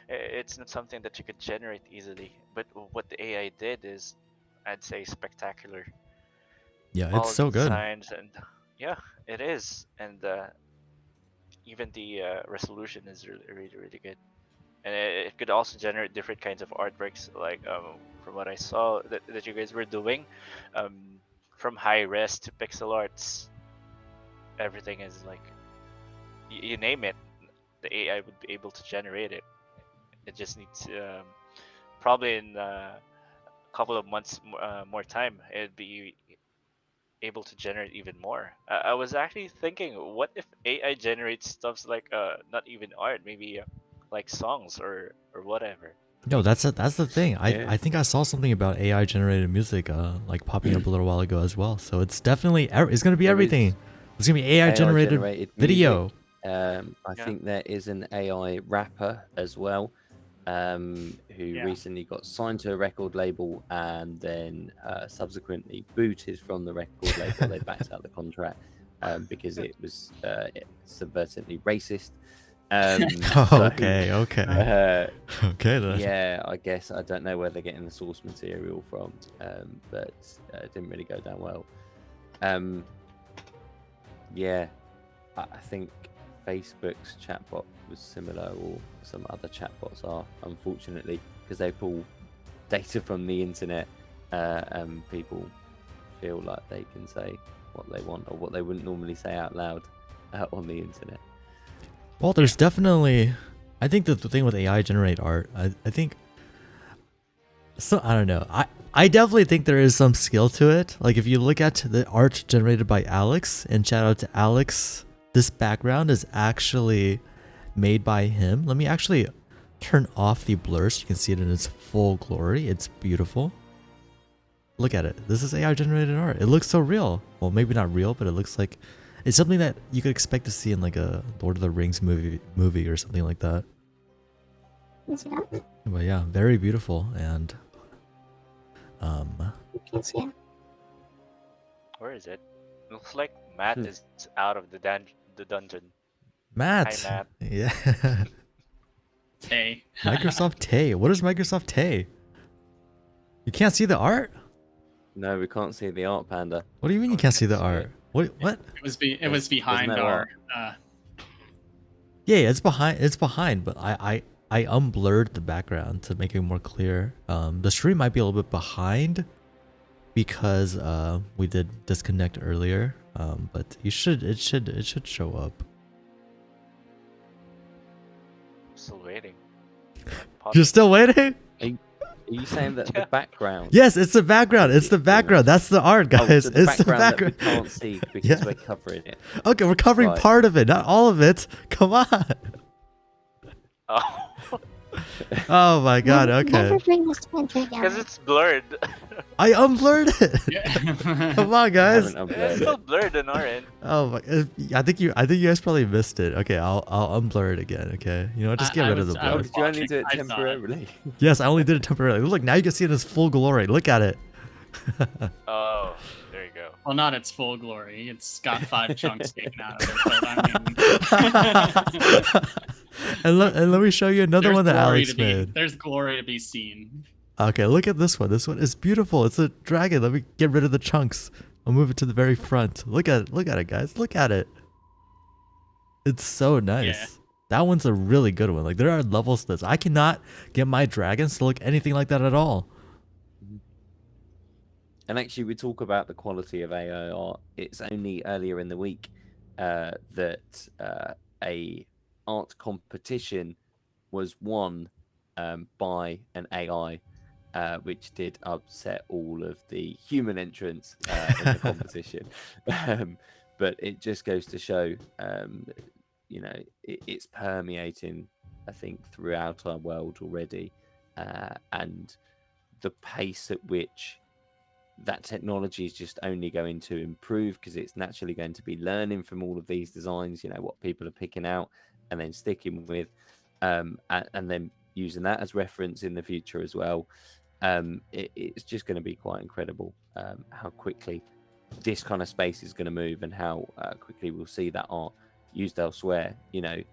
it's not something that you could generate easily. But what the AI did is, I'd say, spectacular. Yeah, All it's of so the good. designs, and yeah, it is, and even the resolution is really good. And it could also generate different kinds of artworks, like from what I saw that you guys were doing, from high res to pixel arts. Everything is like you name it, the AI would be able to generate it. It just needs probably in a couple of months more time, it'd be able to generate even more. I was actually thinking, what if AI generates stuffs like not even art, maybe like songs or whatever. No, that's the thing. Yeah. I think I saw something about AI generated music like popping up a little while ago as well. So it's definitely it's gonna be There is everything. It's gonna be AI generated video. music. I think there is an AI rapper as well, who Yeah. recently got signed to a record label and then subsequently booted from the record label. They backed out the contract because it was subvertently racist. Okay. Okay then. Yeah, I guess I don't know where they're getting the source material from, but it didn't really go down well. Yeah, I think Facebook's chatbot was similar, or some other chatbots are, unfortunately, because they pull data from the internet, and people feel like they can say what they want or what they wouldn't normally say out loud on the internet. Well, there's definitely. I think the thing with AI generate art, I think. So I don't know. I definitely think there is some skill to it. Like if you look at the art generated by Alex, and shout out to Alex, this background is actually made by him. Let me actually turn off the blur so you can see it in its full glory. It's beautiful. Look at it. This is AI generated art. It looks so real. Well, maybe not real, but it looks like it's something that you could expect to see in like a Lord of the Rings movie or something like that. Is it up? But yeah, very beautiful. And Can't see it. Where is it? Looks like Matt is out of the dungeon. Matt. Hi, Matt. Yeah. Tay. Microsoft Tay. What is Microsoft Tay? You can't see the art? No, we can't see the art, Panda. What do you mean you Oh, can't you see the can't see art? it. What? It was behind no our. Yeah, it's behind, but I unblurred the background to make it more clear. The stream might be a little bit behind because we did disconnect earlier. But it should show up. Still waiting. You're still waiting? Are you saying that the background? Yes, it's the background. It's the background. That's the art, guys. Oh, so the it's the background background. that we can't see because Yeah. we're covering it. Okay, we're covering Right. part of it, not all of it. Come on. Oh, Oh my god, Never okay. bring this country because down. it's blurred. I unblurred it. Yeah. Come on, I guys. haven't It's uploaded still it. blurred on our end. Oh my, I think you guys probably missed it. Okay, I'll unblur it again, okay? You know what, just get I rid of the was- I blur. was- Did you only do it watching, I saw it. temporarily? Yes, I only did it temporarily. Look, now you can see it in its full glory. Look at it. Oh, there you go. Well, not its full glory. It's got 5 chunks taken out of it. But I mean, and let me show you another there's one that glory Alex to be- made. There's glory to be seen. Okay, look at this one. This one is beautiful. It's a dragon. Let me get rid of the chunks. I'll move it to the very front. Look at it, guys. Look at it. It's so nice. Yeah. That one's a really good one. Like, there are levels to this. I cannot get my dragons to look anything like that at all. And actually, we talk about the quality of AI art. It's only earlier in the week that a art competition was won by an AI, which did upset all of the human entrants in the competition. But it just goes to show, it's permeating, I think, throughout our world already, and the pace at which that technology is just only going to improve because it's naturally going to be learning from all of these designs, what people are picking out and then sticking with, and then using that as reference in the future as well. It's just going to be quite incredible how quickly this kind of space is going to move and how quickly we'll see that art used elsewhere. I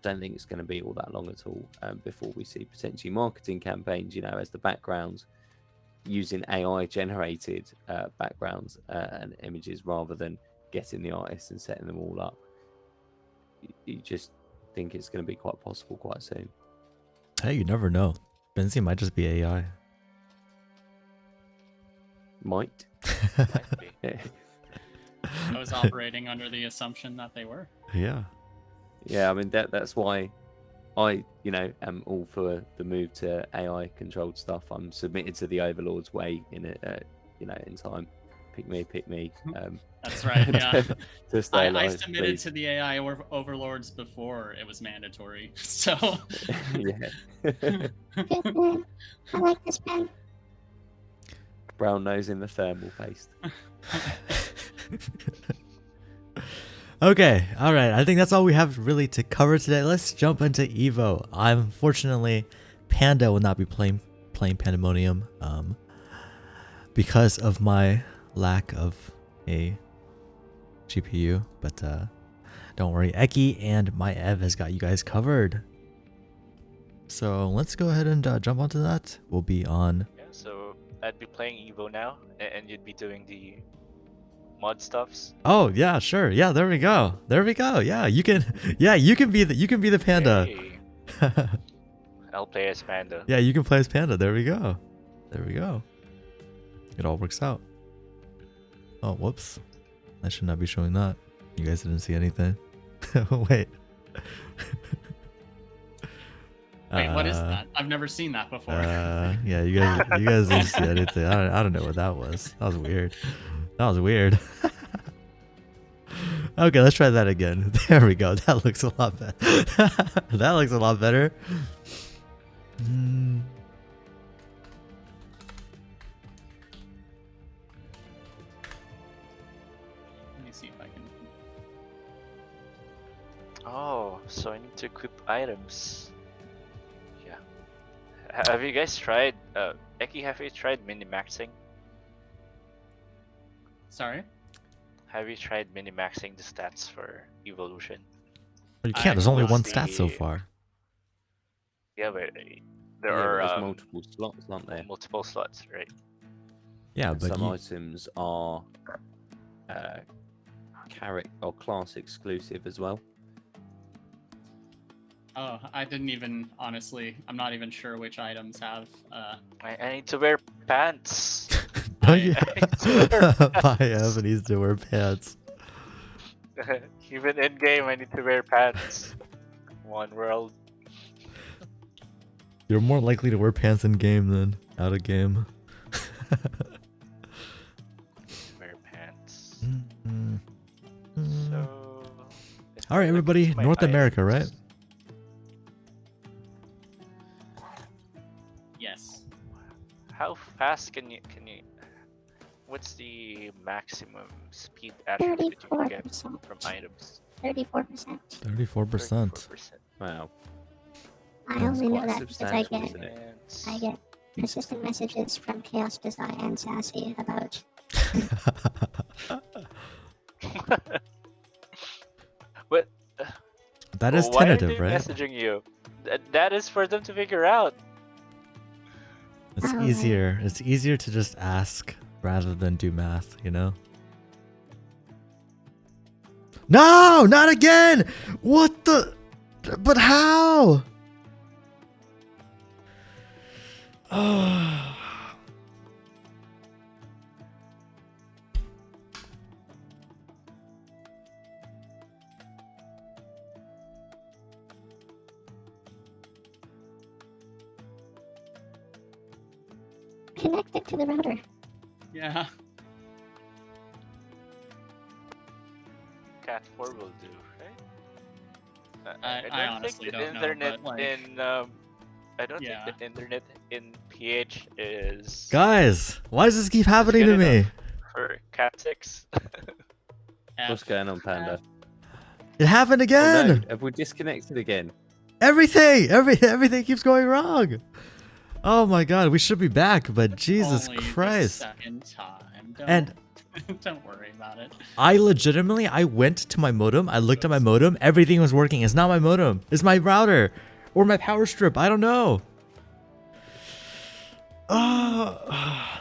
don't think it's going to be all that long at all before we see potentially marketing campaigns, as the backgrounds using AI generated backgrounds and images rather than getting the artists and setting them all up. You just think it's going to be quite possible quite soon. Hey, you never know. Binzy might just be AI. Might. Might be. I was operating under the assumption that they were. Yeah. Yeah, I mean that's why I, am all for the move to AI controlled stuff. I'm submitted to the Overlord's way in in time. Pick me. That's right. Yeah. to stay I alive, submitted please. to the AI overlords before it was mandatory. So Yeah. Good pen. I like this pen. Brown nose in the thermal paste. Okay, all right. I think that's all we have really to cover today. Let's jump into Evo. Unfortunately, Panda will not be playing Pandemonium because of my lack of a GPU. But don't worry, Eki and Maiev has got you guys covered. So let's go ahead and jump onto that. We'll be on. Yeah, so I'd be playing Evo now, and you'd be doing the mod stuffs. Oh yeah, sure. Yeah, there we go. Yeah, you can. Yeah, you can be the Panda. Hey, I'll play as Panda. Yeah, you can play as Panda. There we go. It all works out. Oh, whoops. I should not be showing that. You guys didn't see anything. Wait. wait, what is that? I've never seen that before. Yeah, you guys didn't see anything. I don't know what that was. That was weird. Okay, let's try that again. There we go. That looks a lot better. That looks a lot better. Let me see if I can. Oh, so I need to equip items. Yeah, Have you guys tried? Eki, have you tried minimaxing? Sorry. Have you tried minimaxing the stats for evolution? You can't. There's only What's one stat so the- far. Yeah, but there Yeah, are but there's multiple slots, aren't there? multiple slots, right? Yeah, And but some you, items are character or class exclusive as well. Oh, I didn't even honestly. I'm not even sure which items have. I need to wear pants. Oh, yeah. I- Maiev needs to wear pants. Even in game, I need to wear pants. One world. You're more likely to wear pants in game than out of game. Wear pants. Mm. So. All right, everybody, my North America, right? items. Yes. How fast can you? What's the maximum speed attribute that you can get 34%. from items? 34%. 34%. 34%. Wow. I That's only know quite that because substantial, isn't it? I get persistent messages from Chaos Design and Sassy about But That is why tentative, are they right? messaging you? That is for them to figure out. It's easier. It's easier to just ask rather than do math, you know? No, not again! What the? But how? connect it to the router. Yeah. Cat 4 will do, right? I don't honestly think the don't know, internet but, like, in I don't yeah. think the internet in PH is Guys, why does this keep happening to good me? enough for Cat 6. What's going on, Panda? It happened Oh, again! no, have we disconnected again? Everything keeps going wrong! Oh my god, we should be back, but Jesus Only the Christ. second time. Don't, And don't worry about it. I went to my modem, I looked at my modem, everything was working. It's not my modem, it's my router. Or my power strip, I don't know.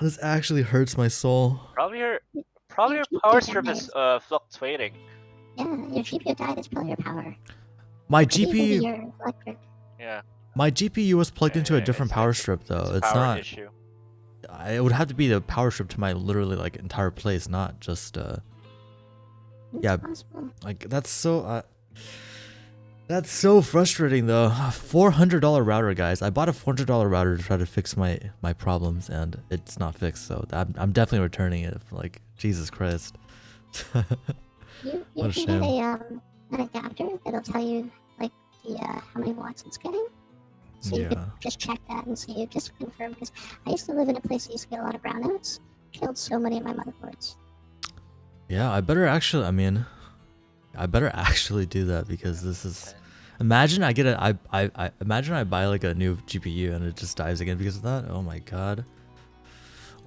This actually hurts my soul. Probably your Your power GPU strip died. is fluctuating. Yeah, your GPU died. It's probably your power. My Maybe it'll be GPU your electric. Yeah. my GPU was plugged into a different It's power like- strip though. It's a It's power not. issue. It would have to be the power strip to my literally like entire place, not just It's Yeah. possible. like that's so frustrating though. $400 router, guys. I bought a $400 router to try to fix my problems, and it's not fixed. So I'm definitely returning it. Like Jesus Christ. You What a can shame. get an adapter that'll tell you like the how many watts it's getting. So you could Yeah. just check that and see, just to confirm. Because I used to live in a place that used to get a lot of brownouts. Killed so many of my motherboards. Yeah, I better actually. I mean, I better actually do that because this is. Imagine I get I imagine I buy like a new GPU and it just dies again because of that. Oh my god.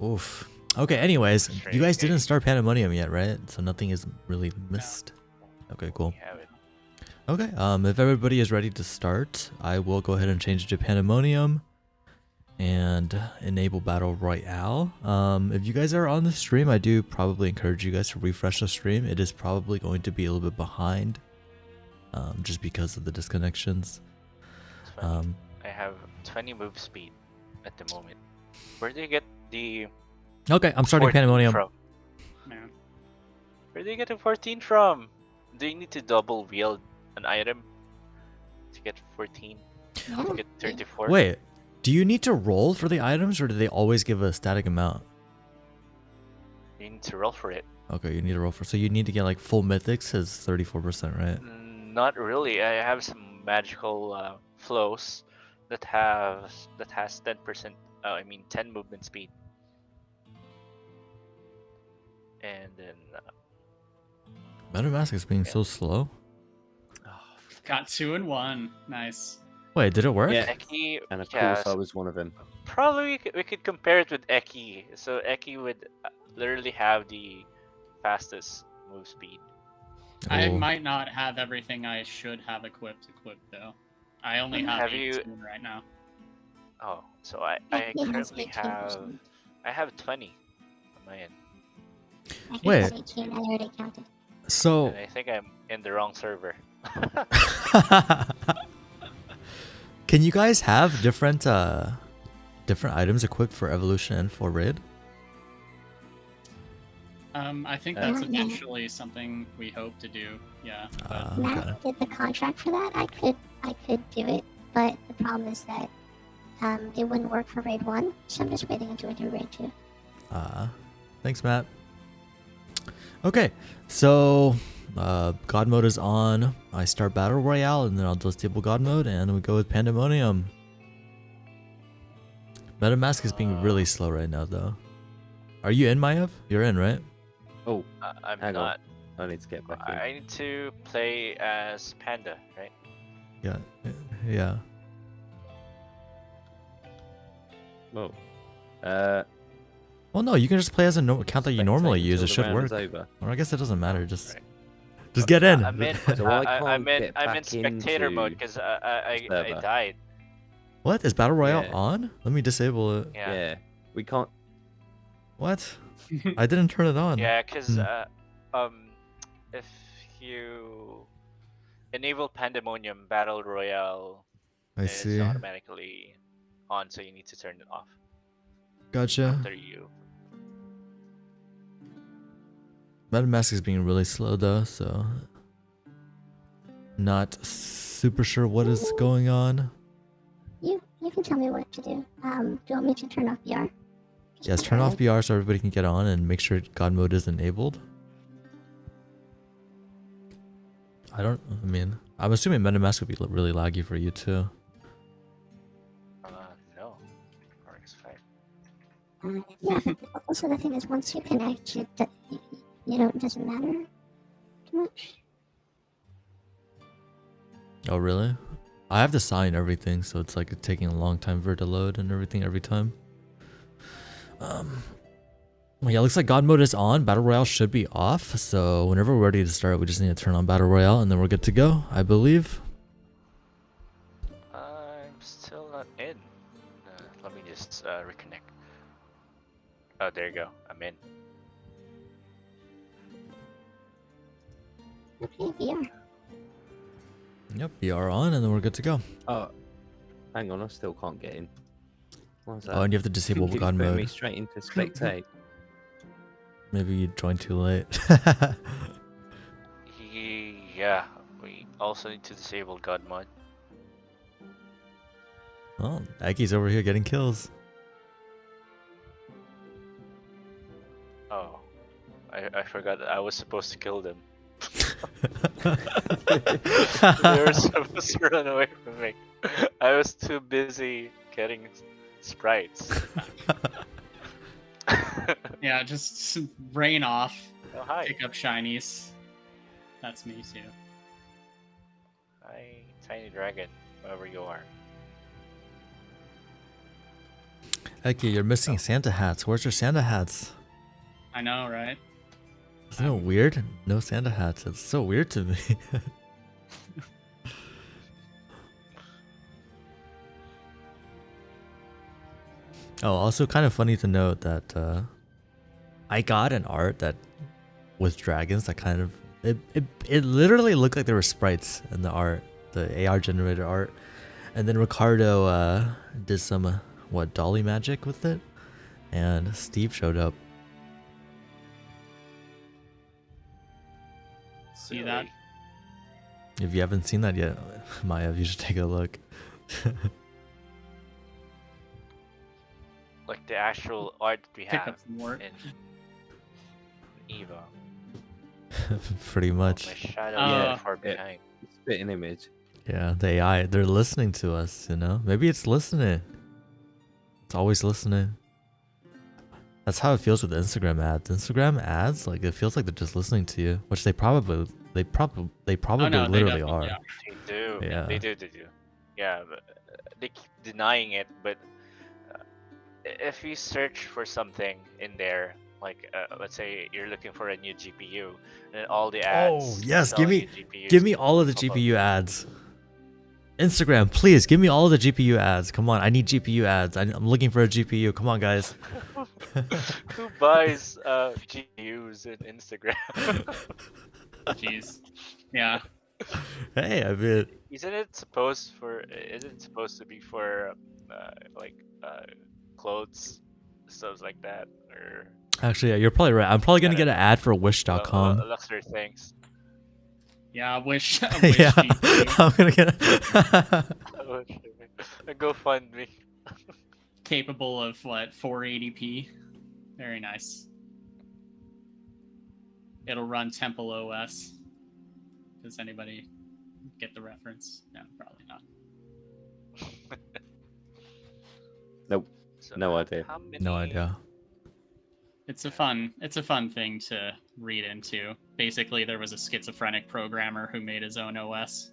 Oof. Okay. Anyways, you guys didn't start Pandemonium yet, right? So nothing is really missed. Okay. Cool. We have it. Okay. If everybody is ready to start, I will go ahead and change it to Pandemonium and enable Battle Royale. If you guys are on the stream, I do probably encourage you guys to refresh the stream. It is probably going to be a little bit behind, just because of the disconnections. It's funny. I have 20 move speed at the moment. Where do you get the Okay, I'm starting 14 Pandemonium. from? Man. Where do you get the 14 from? Do you need to double wield an item to get 14? Yeah. To get 34? Wait, do you need to roll for the items, or do they always give a static amount? You need to roll for it. Okay, you need to roll for. So you need to get like full mythics is 34%, right? Not really. I have some magical flows that has 10%. I mean 10 movement speed. And then MetaMask is being so slow. Got 2 and 1. Nice. Wait, did it work? Yeah. Eki, And of yeah, course, I was one of them. probably we could compare it with Eki. So Eki would literally have the fastest move speed. I Oh. might not have everything I should have equipped though. I only have Have you- 18 right now. Oh, so I Eki has currently 18%. have 20 on my end, Eki Wait. has 18. I already counted. So, and I think I'm in the wrong server. can you guys have different items equipped for evolution and for raid? I think Uh, that's Yeah. eventually something we hope to do. Yeah. But Matt Okay. did the contract for that. I could do it, but the problem is that it wouldn't work for raid 1, so I'm just waiting until we do raid 2. Thanks, Matt. Okay, so God mode is on. I start battle royale, and then I'll disable God mode, and we go with pandemonium. MetaMask is being really slow right now, though. Are you in, Maiev? You're in, right? Oh, I'm hang not. on. I need to get back in. I need to play as Panda, right? Yeah. Yeah. Whoa. Well, no, you can just play as a account that you normally spectate use. It until the should round work. is over. Or I guess it doesn't matter. Just Right. get in. I'm in. So I I'm can't in. get I'm in back spectator into mode because I server. died. What is battle royale Yeah. on? Let me disable it. Yeah. Yeah. We can't. What? I didn't turn it on. Yeah, because Hmm. if you enable pandemonium, battle royale I is see. automatically on, so you need to turn it off Gotcha. after you. MetaMask is being really slow though, so not super sure what is going on. You can tell me what to do. Do you want me to turn off VR? Just Yes, turn off temporarily? BR so everybody can get on and make sure God mode is enabled. I mean, I'm assuming MetaMask would be really laggy for you too. No, RX 5. Yeah, but also the thing is, once you connect, it doesn't matter too much. Oh, really? I have to sign everything, so it's like taking a long time for it to load and everything every time. Well, yeah, looks like God mode is on. Battle Royale should be off. So whenever we're ready to start, we just need to turn on Battle Royale and then we're good to go, I believe. I'm still not in. Let me just reconnect. Oh, there you go. I'm in. Okay, VR. Yep, BR on and then we're good to go. Oh, hang on. I still can't get in. What's that? Oh, and you have to disable Keeps God putting me mode. straight into spectate. Maybe you joined too late. Yeah, we also need to disable God mod. Oh, Aki's over here getting kills. Oh, I forgot that I was supposed to kill them. They were supposed to run away from me. I was too busy getting sprites. yeah, just rain off, Oh, hi. pick up shinies. That's me too. Hi, Tiny Dragon, wherever you are. Aki, you're missing Santa hats. Where's your Santa hats? I know, right? Isn't it weird? No Santa hats. It's so weird to me. Oh, also kind of funny to note that I got an art that with dragons that kind of it literally looked like there were sprites in the art, the AR generated art, and then Ricardo did some dolly magic with it, and Steve showed up. See that? If you haven't seen that yet, Maiev, you should take a look. Like the actual art that we Pick have up some work. in Evo. Pretty My much. shadow Yeah, is far yeah. behind. Spit an image. Yeah, the AI, they're listening to us, you know? Maybe it's listening. It's always listening. That's how it feels with Instagram ads. Instagram ads, like it feels like they're just listening to you, which they probably Oh, no, they literally definitely are. are. They do. Yeah. They do. Yeah, they keep denying it, but if you search for something in there, like let's say you're looking for a new GPU, and all the Oh ads yes, selling you GPUs give me all of the pop up. GPU ads. Instagram, please give me all of the GPU ads. Come on, I need GPU ads. I'm looking for a GPU. Come on, guys. Who buys GPUs in Instagram? Jeez. Yeah. Hey, I mean, Isn't it supposed for? Isn't it supposed to be for like clothes, stuff like that, or actually, yeah, you're probably right. I'm probably gonna get an ad for Wish.com. luxury things? Yeah, wish a wish Yeah, GPU I'm gonna get. Oh, shit. Go fund me. capable of what 480p. Very nice. It'll run Temple OS. Does anybody get the reference? No, probably not. Nope. So No idea. How many... No idea. It's a fun thing to read into. Basically, there was a schizophrenic programmer who made his own OS.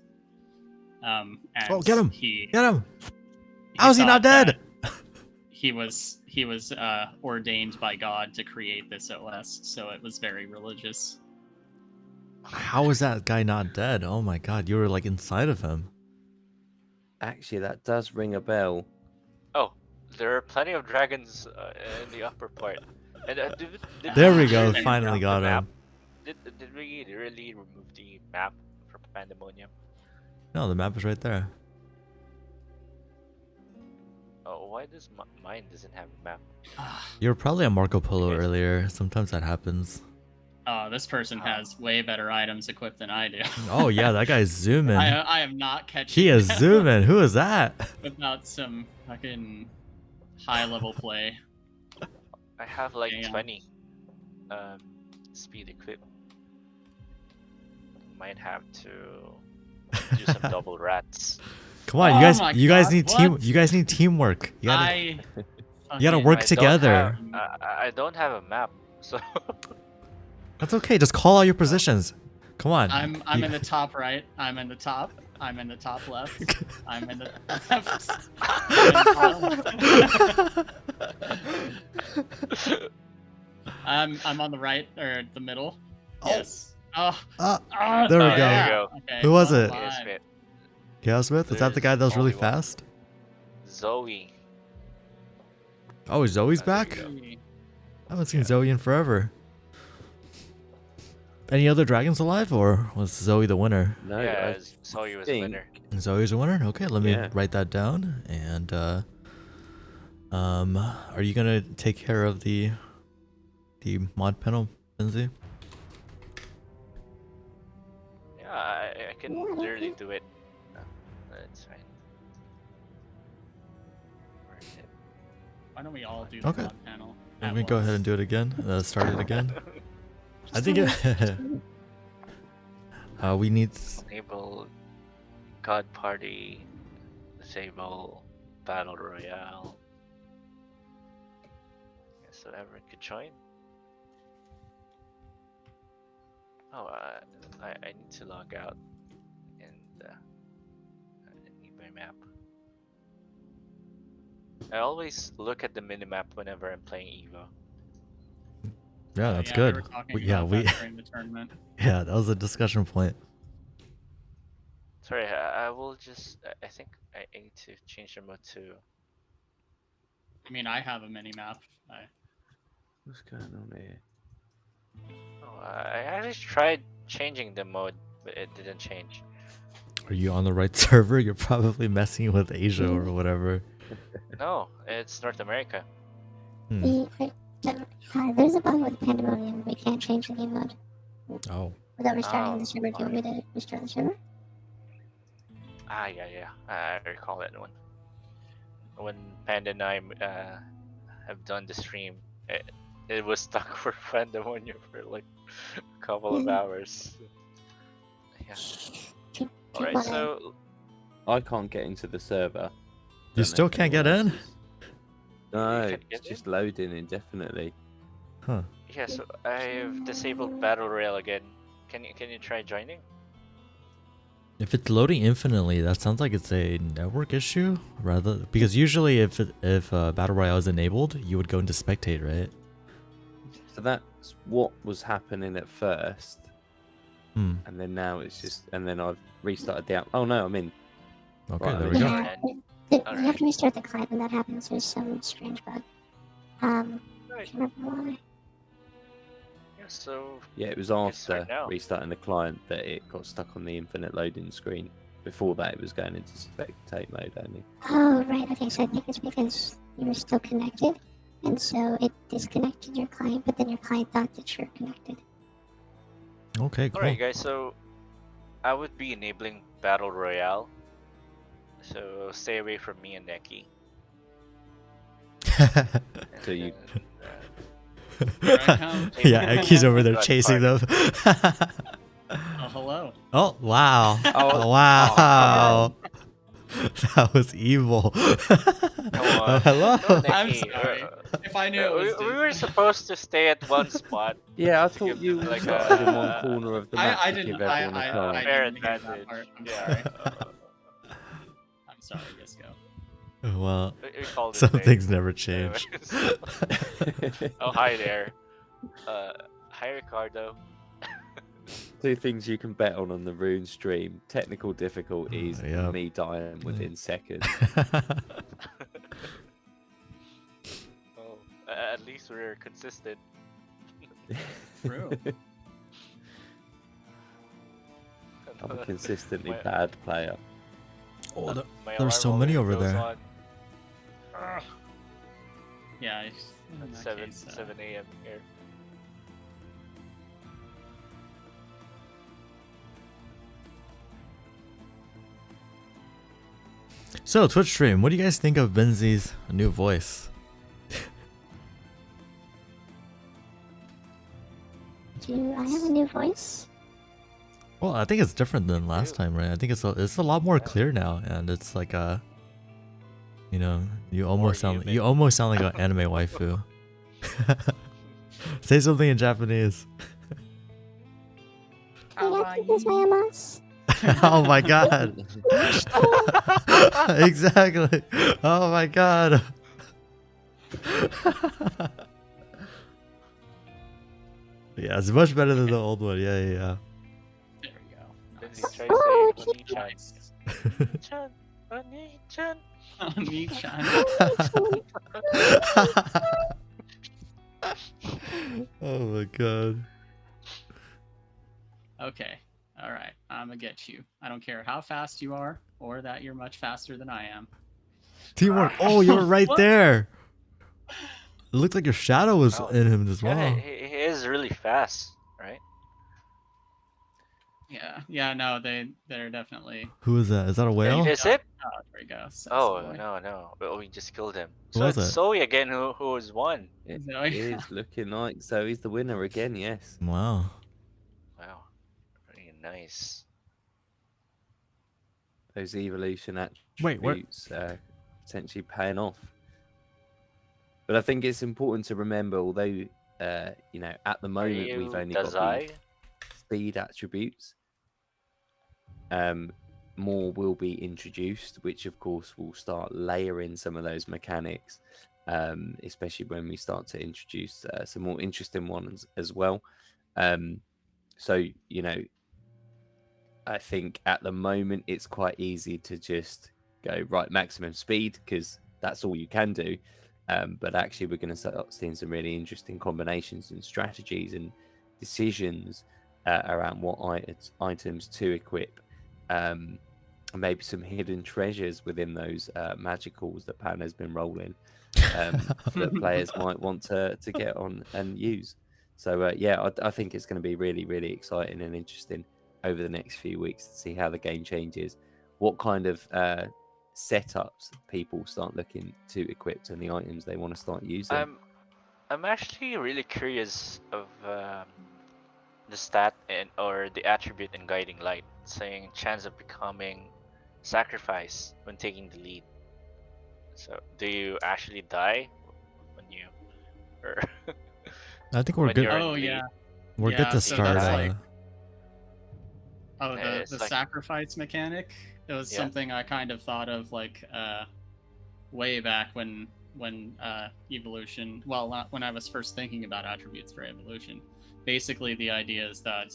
And Oh, get him! He Get him! How's he not thought that dead? He was ordained by God to create this OS, so it was very religious. How is that guy not dead? Oh my god, you were like inside of him. Actually, that does ring a bell. Oh, there are plenty of dragons in the upper part. And did There we we go, really finally remove got the map? him. Did we really remove the map for Pandemonium? No, the map is right there. Oh, why does mine doesn't have a map? You were probably on Marco Polo Okay. earlier. Sometimes that happens. Oh, this person has way better items equipped than I do. Oh yeah, that guy's zooming. I am not catching. He is them zooming. Who is that? without some fucking high level play. I have like Damn. 20 speed equip. Might have to do some double rats. Come on, Oh my you guys God, need team. what? You guys need teamwork. You gotta, I you gotta fucking- work I don't together. I don't have a map, so That's okay. Just call out your positions. Come on. I'm You- in the top right. I'm in the top. I'm in the top left. I'm in the left. I'm on the right or the middle. Oh. Yes. Oh. Ah, there we Oh, go. there you go. Okay, Who was well, it? Yes, fine. mate. Chaos Smith? Is that the guy that was really There's only one. fast? Zoe. Oh, Zoe's There you back? go. I haven't seen Yeah. Zoe in forever. Any other dragons alive, or was Zoe the winner? No, Yeah, I Zoe was think- winner. Zoe's the winner? Okay, let me Yeah. write that down. And are you gonna take care of the mod panel, Binzy? Yeah, I can Yeah, literally okay. do it. No, that's fine. Where is it? Why don't we all do the Okay. mod panel? Let at me go ahead once? and do it again. Start it again. I Just think it. We need. Enable God Party. Disable Battle Royale. So everyone could join. Oh, I need to log out and I need my map. I always look at the minimap whenever I'm playing Evo. Yeah, that's We good. were talking We- yeah, about we. that during the tournament. Yeah, that was a discussion point. Sorry, I will just. I think I need to change the mode to. I mean, I have a mini map. What's going on here? Oh, I actually tried changing the mode, but it didn't change. Are you on the right server? You're probably messing with Asia or whatever. No, it's North America. Hmm. There's a bug with Pandemonium. We can't change the game mode Oh. without restarting Oh, the server. Do you want me to restart the server? Ah, yeah. I recall that one. When Panda and I have done the stream, it was stuck for Pandemonium for like a couple of hours. Yeah. Alright, so I can't get into the server. You Don't know still if can't get anyone in? else is. No, can't get it's just loading indefinitely. Huh. yeah, so I've disabled Battle Royale again. Can you try joining? If it's loading infinitely, that sounds like it's a network issue, rather because usually if Battle Royale is enabled, you would go into spectate, right? So that's what was happening at first, Hmm. and then now it's just, and then I've restarted the app. Oh no, I'm in. Okay, Right, there I'm we in. go. Yeah, you have to restart the client when that happens. There's some strange bug. Right. Can't remember why. Yeah, so Yeah, it was Yes, right after now. restarting the client that it got stuck on the infinite loading screen. Before that, it was going into spectate mode only. Oh, right. Okay, so I think it's because you were still connected, and so it disconnected your client, but then your client thought that you're connected. Okay, cool. alright, guys. So I would be enabling Battle Royale. So stay away from me and Neki. So you- Here I come. Yeah, Eki's over there God, chasing them. Oh, hello. Oh wow! Oh, Wow! That was evil. Come on. Hello. No, I'm Neki. sorry. If I knew it was we were supposed to stay at one spot. Yeah, I To thought give you them, like, started in one corner of the map I to didn't. give everyone a I chance. Fair didn't hear that advantage. part. I'm Yeah. sorry. I'm sorry, Disco. Well, We called it some day. things never change. Anyways. Oh, hi there. Hi Ricardo. Two things you can bet on the Rune stream: technical difficulties, Yeah. and me dying within seconds. Oh, at least we're consistent. True. I'm a consistently My- bad player. Oh, my there's alarm so many always over goes there. on Ugh. Yeah. In at that 7 case, 7 a.m. here. So Twitch stream, what do you guys think of Binzy's new voice? Do I have a new voice? Well, I think it's different than last time, right? I think it's a lot more clear now, and it's like a, you know, you almost sound like an anime waifu. Say something in Japanese. Arigatou. Oh my god. Exactly. Oh my god. Yeah, it's much better than the old one. Yeah, yeah, yeah. There we go. Binzy, Nice. try Oh, saying Oni-chan. Nice. Chan, Oni-chan. Oni-chan. Oh my god. Okay. All right. I'm gonna get you. I don't care how fast you are, or that you're much faster than I am. Teamwork. Oh, you were right What? there. It looked like your shadow was Oh, in him as Yeah, well. he is really fast, right? Yeah. Yeah. No, they're definitely. Who is that? Is that a whale? Is it? Oh, there we go. Oh, Boy. no. Oh, we just killed him. Who So was it's it? Zoe again who was won. It Zoe. is looking like so. He's the winner again. Yes. Wow. Wow. Very nice. Those evolution Wait, what? attributes potentially paying off. But I think it's important to remember, although you know, at the Are moment you we've only got Dazai? the speed attributes. More will be introduced, which of course will start layering some of those mechanics, especially when we start to introduce some more interesting ones as well. So, you know, I think at the moment it's quite easy to just go right maximum speed because that's all you can do. But actually, we're going to start seeing some really interesting combinations and strategies and decisions around what items to equip, and maybe some hidden treasures within those magicals that Pan has been rolling that players might want to get on and use. So yeah, I think it's going to be really, really exciting and interesting over the next few weeks to see how the game changes, what kind of setups people start looking to equip and the items they want to start using. I'm actually really curious of the stat or the attribute in Guiding Light, saying chance of becoming sacrifice when taking the lead. So, do you actually die when you, or I think we're when good. you're in Oh lead? yeah. We're Yeah, good to so start. that's like- Oh, It's the like- sacrifice mechanic. It was Yeah. something I kind of thought of like way back when evolution. Well, not when I was first thinking about attributes for evolution. Basically, the idea is that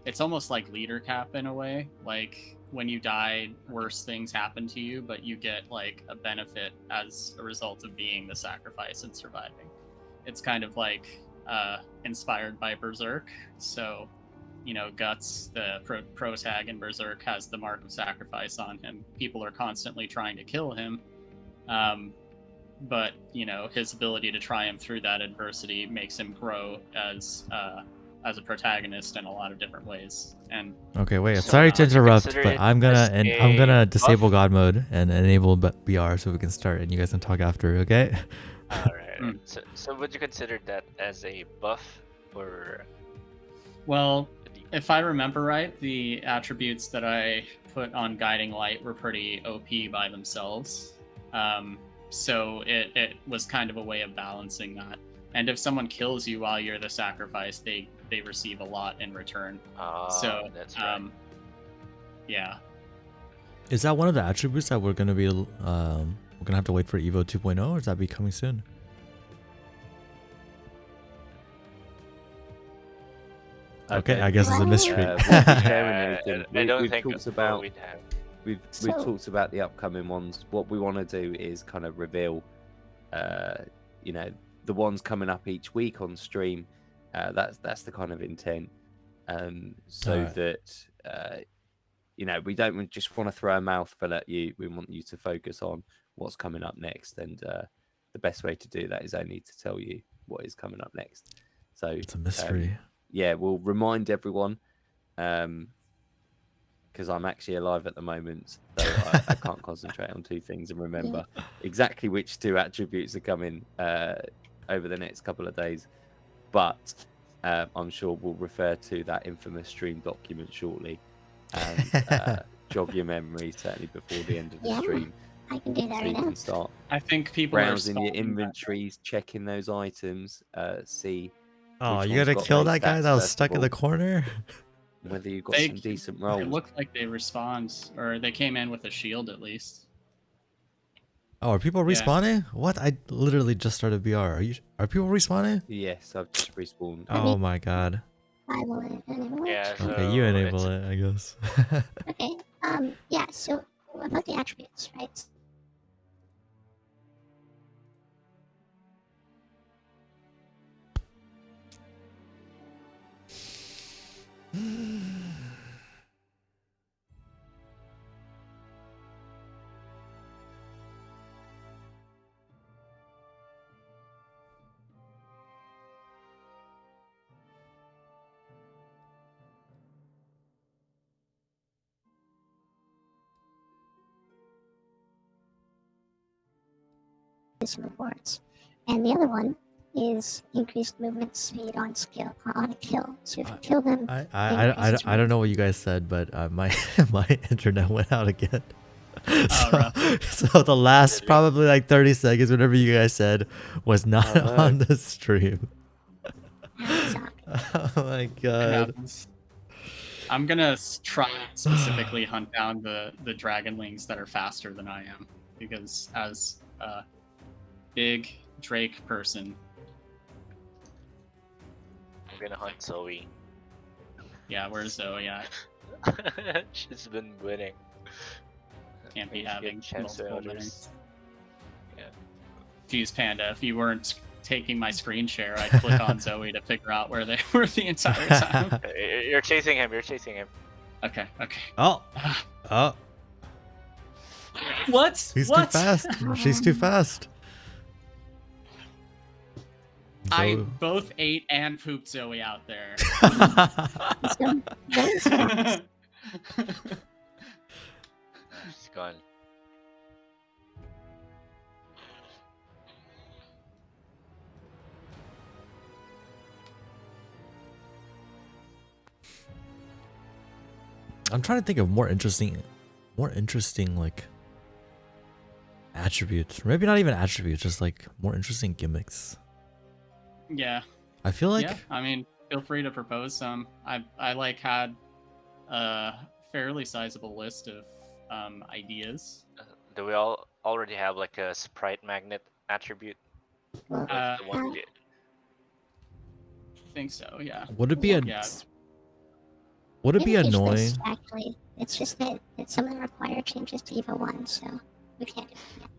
it's almost like leader cap in a way. Like when you die, worse things happen to you, but you get like a benefit as a result of being the sacrifice and surviving. It's kind of like inspired by Berserk. So, you know, Guts, the pro tag in Berserk, has the mark of sacrifice on him. People are constantly trying to kill him. But, you know, his ability to triumph through that adversity makes him grow as a protagonist in a lot of different ways. And Okay, wait. So Sorry to would you interrupt, consider but it I'm as gonna a disable buff? God mode and enable BR so we can start, and you guys can talk after. Okay? Alright. Mm. So would you consider that as a buff or? well, if I remember right, the attributes that I put on Guiding Light were pretty OP by themselves. So it was kind of a way of balancing that. And if someone kills you while you're the sacrifice, they receive a lot in return. So That's right. yeah. Is that one of the attributes that we're gonna be we're gonna have to wait for Evo 2.0, or is that be coming soon? Okay, I guess it's a Well, mystery. We'll be sharing anything. I don't We've think talked about we'd have. we've So- talked about the upcoming ones. What we want to do is kind of reveal, you know, the ones coming up each week on stream. That's the kind of intent, so Alright. that you know, we don't just want to throw a mouthful at you. We want you to focus on what's coming up next, and the best way to do that is only to tell you what is coming up next. So It's a mystery. yeah, we'll remind everyone, because I'm actually alive at the moment, so I can't concentrate on two things and remember exactly which two attributes are coming over the next couple of days. But I'm sure we'll refer to that infamous stream document shortly and jog your memory certainly before the end of the Yeah, stream, I can do that so right you now. can start I think people browsing are your stalling that. inventories, checking those items, see Oh, which you one's gotta got kill raised that guy stats that was first stuck of in the all, corner? whether you've got They- some decent It rolls. looked like they respond, or they came in with a shield at least. Oh, are people Yeah. respawning? What? I literally just started BR. Are people respawning? Yes, I've just respawned. Oh my god. I will enable it. Yeah. So Okay, you enable it's- it, I guess. Okay. Yeah. So about the attributes, right? Some rewards, and the other one is increased movement speed on a kill. So if you kill them, I don't know what you guys said, but my my internet went out again. So, rough. so the last probably like 30 seconds, whatever you guys said, was not Oh, no. on the stream. that suck. Oh my It god. happens. I'm gonna try and specifically hunt down the dragonlings that are faster than I am, because as a big Drake person, I'm gonna hunt Zoe. yeah, where's Zoe at? She's been winning. Can't be Maybe she having get chance multiple others. winnings. Yeah. Geez, Panda, if you weren't taking my screen share, I'd click on Zoe to figure out where they were the entire time. You're chasing him. You're chasing him. Okay, okay. Oh, oh, What? he's What? too fast. She's too fast. I Zo- both ate and pooped Zoe out there. So those ones, She's gone. I'm trying to think of more interesting like attributes. Or maybe not even attributes, just like more interesting gimmicks. Yeah, I feel like yeah. I mean, feel free to propose some. I like had a fairly sizable list of ideas. Do we all already have like a sprite magnet attribute? Well, Like the one we uh, did. I think so. Yeah. Would it be a Yeah. would it be we have each annoying? list, actually, it's just that some of them require changes to EVO 1, so we can't do it yet.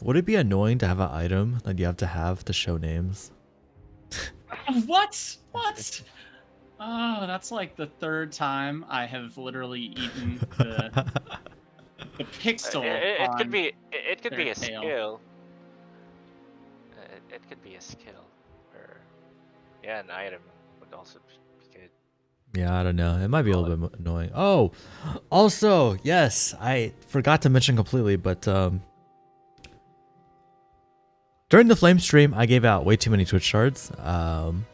Would it be annoying to have an item that you have to show names? What? What? Oh, that's like the third time I have literally eaten the pixel. It could on be it could be their a tail. skill. It could be a skill, or yeah, an item would also be good. Yeah, I don't know. It might be a little bit annoying. Oh, also, yes, I forgot to mention completely, but during the Flame stream, I gave out way too many Twitch shards.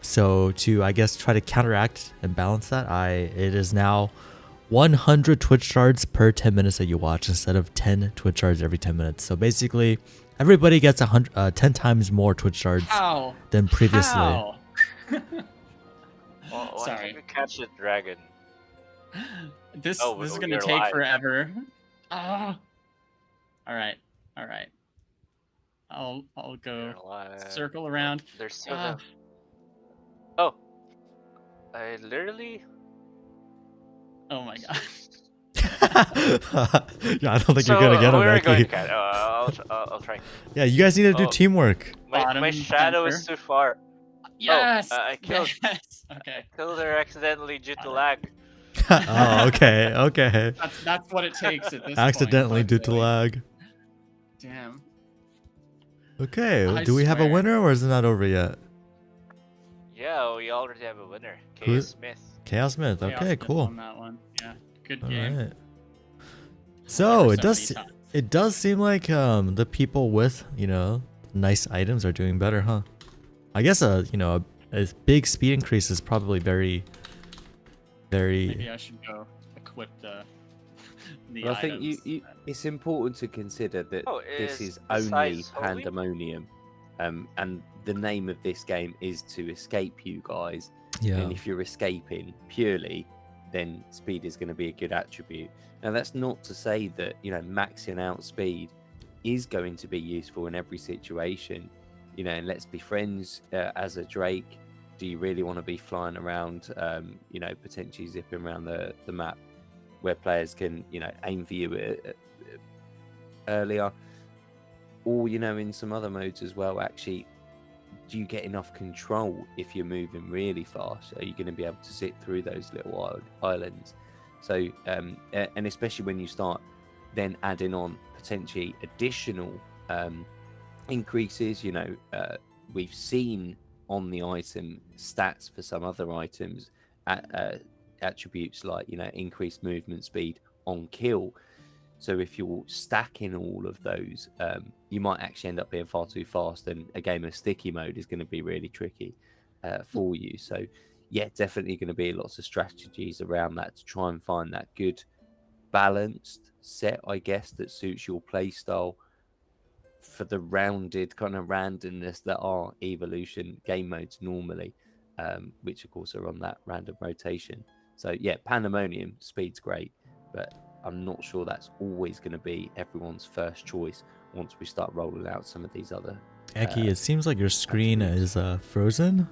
So to, I guess, try to counteract and balance that, it is now 100 Twitch shards per 10 minutes that you watch instead of 10 Twitch shards every 10 minutes. So basically, everybody gets 10 times more Twitch shards How? than previously. How? Well, why Sorry. can't we catch the dragon? This Oh, this is we're gonna take live. forever. Ah. All right. I'll go We're alive. circle around. There's two of Ah. them. Oh, I literally. Oh my god. Yeah, I don't think you're gonna get him, where are we going to Eki. catch? I'll try. Yeah, you guys need to do Oh. teamwork. My Bottom shadow is center. too far. Yes. I killed. Yes. Okay. Killed her accidentally due to Got it. lag. Oh, okay. That's what it takes at this Accidentally point. due to lag. Damn. Okay, I do we have a swear. winner or is it not over yet? Yeah, we already have a winner. Who- K. Smith. Chaos Smith. Chaos Okay, Smith cool. won that one. Yeah. Good All game. right. So Ever it does many times. it does seem like the people with nice items are doing better, huh? I guess a big speed increase is probably very Maybe I should go equip the But I think items. it's important to consider that Oh, this is is the only size holy? pandemonium, and the name of this game is to escape you guys. yeah. And if you're escaping purely, then speed is going to be a good attribute. Now, that's not to say that maxing out speed is going to be useful in every situation. And let's be friends. As a Drake, do you really want to be flying around? Potentially zipping around the map where players can aim for you earlier, or in some other modes as well. Actually, do you get enough control if you're moving really fast? Are you going to be able to zip through those little islands? So and especially when you start then adding on potentially additional increases, we've seen on the item stats for some other items attributes like increased movement speed on kill. So if you're stacking all of those, you might actually end up being far too fast, and a game of sticky mode is going to be really tricky for you. So yeah, definitely going to be lots of strategies around that to try and find that good balanced set, I guess, that suits your play style for the rounded kind of randomness that are evolution game modes normally, which of course are on that random rotation. So yeah, pandemonium speed's great, but I'm not sure that's always going to be everyone's first choice once we start rolling out some of these other. Eki, it seems like your screen is frozen.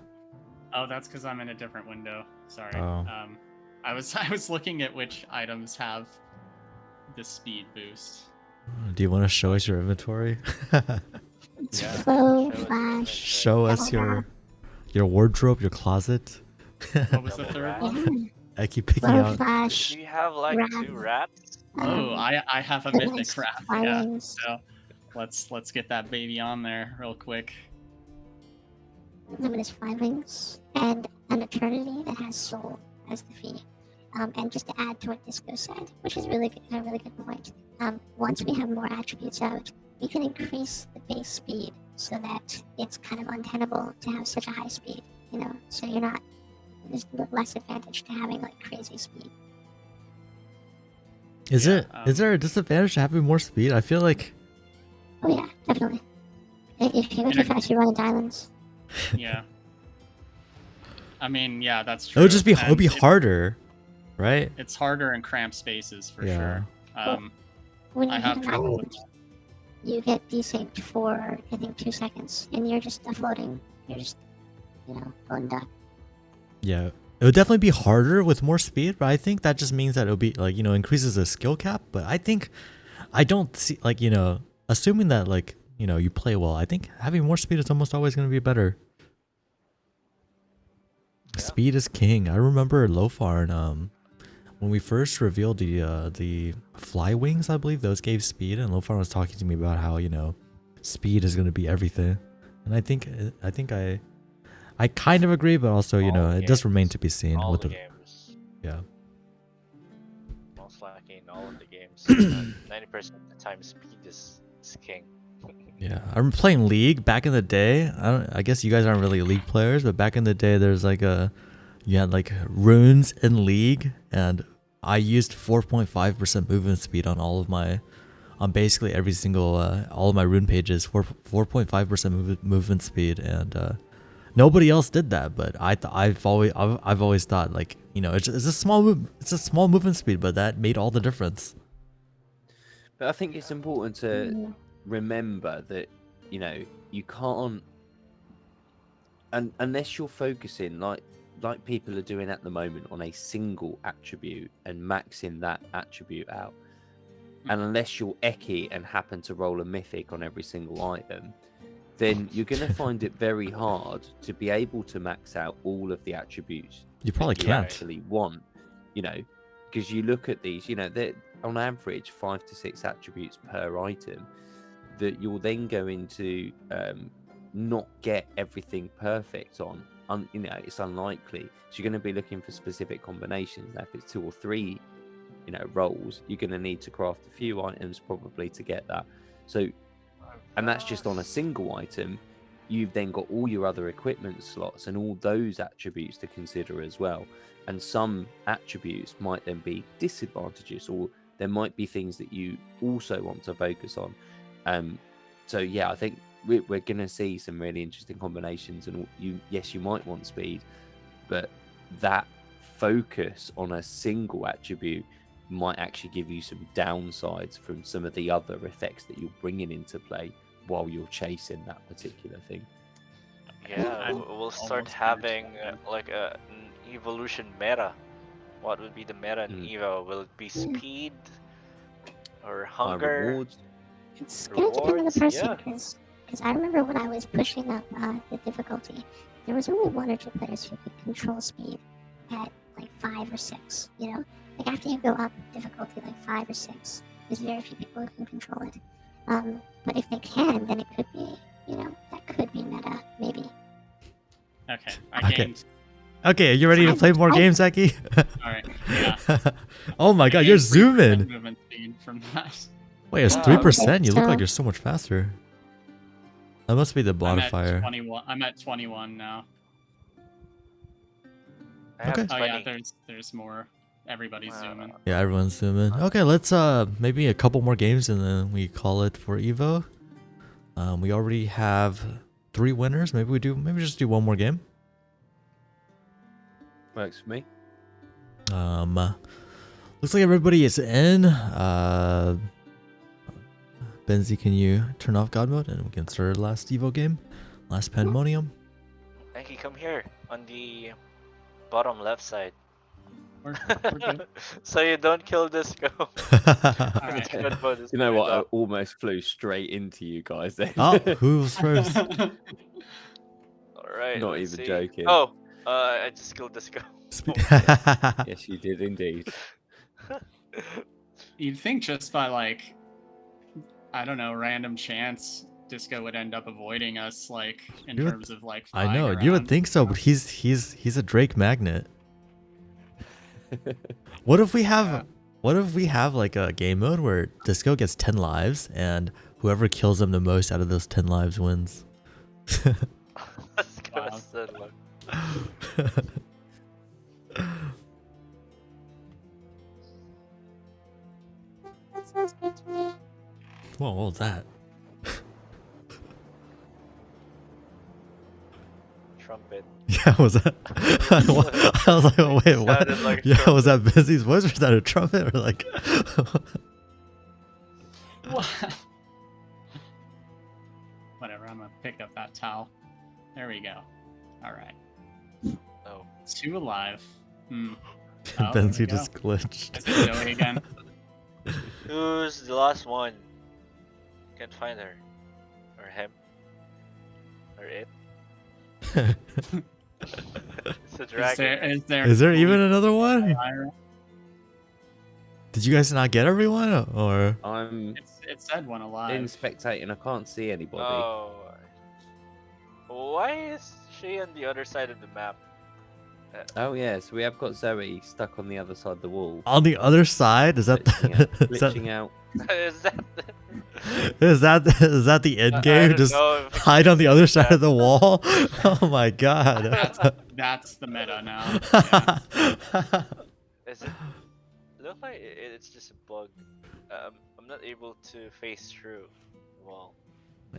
Oh, that's because I'm in a different window. Sorry. Oh. I was looking at which items have the speed boost. Do you want to show us your inventory? It's Yeah. flow, Show us your flash. Show us your wardrobe, your closet. What was the Double third rat. one? Eki picking Flow, out. flash. Do you have like Rat. 2 rats? Oh, I have a mythic nice craft. Yeah. filings. So let's get that baby on there real quick. Limitless filings and an eternity that has soul as the fee. And just to add to what Disco said, which is a really good point. Once we have more attributes out, we can increase the base speed so that it's kind of untenable to have such a high speed. So you're not. There's less advantage to having like crazy speed. Is Yeah, there a disadvantage to having more speed? I feel like Oh yeah, definitely. If you go too fast, you run into islands. Yeah. I mean, yeah, that's It true. would just be it would be And harder, right? It's harder in cramped spaces for Yeah. sure. When you I hit have an trouble with island, you get desynced for I think 2 seconds, and you're just floating. You're just going duck. Yeah. It would definitely be harder with more speed, but I think that just means that it'll be like, increases the skill cap. But I don't see like, assuming that like, you play well, I think having more speed is almost always going to be better. Yeah. Speed is king. I remember Lofar, when we first revealed the fly wings, I believe those gave speed, and Lofar was talking to me about how, speed is going to be everything. And I think I kind of agree, but also, it does remain to be seen All with the the games. yeah. Most likely in all of the games. 90% of the time, speed is king. Yeah, I remember playing League back in the day. I guess you guys aren't really League players, but back in the day, there's like you had like runes in League, and I used 4.5% movement speed on on basically every single all of my rune pages. 4.5% movement speed, and nobody else did that. But I've always thought like it's a small movement speed, but that made all the difference. But I think it's important to remember that you can't, and unless you're focusing like people are doing at the moment on a single attribute and maxing that attribute out, and unless you're Eki and happen to roll a mythic on every single item, then you're going to find it very hard to be able to max out all of the attributes You probably that you can't. actually want, because you look at these, they're on average 5 to 6 attributes per item, that you're then going to not get everything perfect on. It's unlikely. So you're going to be looking for specific combinations. Now, if it's 2 or 3, rolls, you're going to need to craft a few items probably to get that. So, and that's just on a single item. You've then got all your other equipment slots and all those attributes to consider as well. And some attributes might then be disadvantages, or there might be things that you also want to focus on. So yeah, I think we're going to see some really interesting combinations. And you might want speed, but that focus on a single attribute might actually give you some downsides from some of the other effects that you're bringing into play while you're chasing that particular thing. Yeah, we'll start having like an evolution meta. What would be the meta in Evo? Will it be speed or High hunger? rewards. It's going to depend on the Rewards, person, yeah. because I remember when I was pushing up the difficulty, there was only 1 or 2 players who could control speed at like 5 or 6. Like after you go up difficulty like 5 or 6, there's very few people who can control it. But if they can, then it could be, that could be meta, maybe. Okay, Okay. gained. Okay, are you ready to play more games, Eki? All right, yeah. Oh my god, you're gained 3% zooming. Movement speed from that. Wait, it's Wow. 3%? You look So- like you're so much faster. That must be the I'm at modifier. 21. I'm at 21 now. I have Okay. 20. Oh yeah, there's more. Everybody's zooming. Yeah, everyone's zooming. Okay, let's maybe a couple more games and then we call it for Evo. We already have 3 winners. Maybe just do one more game. Works for me. Looks like everybody is in. Binzy, can you turn off God mode and we can start our last Evo game? Last Pandemonium. Nike, come here on the bottom left side. We're good. So you don't kill Disco. Alright. Good mode is You know going what? I up. almost flew straight into you guys then. Oh, who's first? Alright, Not let's even see. joking. Oh, I just killed Disco. Yes, you did indeed. You'd think just by like, I don't know, random chance, Disco would end up avoiding us, like in You would- terms of like. I flying know, you would around. think so, but he's a Drake magnet. What if we have like a game mode where Disco gets 10 lives and whoever kills him the most out of those 10 lives wins? Let's go. Wow. Settle. That sounds good to me. Whoa, what was that? trumpet. Yeah, was that? I was like, oh, wait, what? Sounded like a Yeah, was that trumpet. Binzy's voice or was that a trumpet or like? What? Whatever, I'm gonna pick up that towel. There we go. Alright. Oh. 2 alive. Hmm. Oh, there we Binzy go. just glitched. Is it Zoe again? Who's the last one? Can't find her. Or him. Or it. It's a Is dragon. there Is there even another one? Ira? Did you guys not get everyone or? I'm It said one alive. in spectating. I can't see anybody. Oh. Why is she on the other side of the map? Oh yeah, so we have got Zoe stuck on the other side of the wall. On the other side? Is that Glitching out. Is that is that the end I game? don't Just know if hide on the other side of the wall? Oh my god. That's the meta now. Yeah. Is it look like it's just a bug. I'm not able to face through the wall.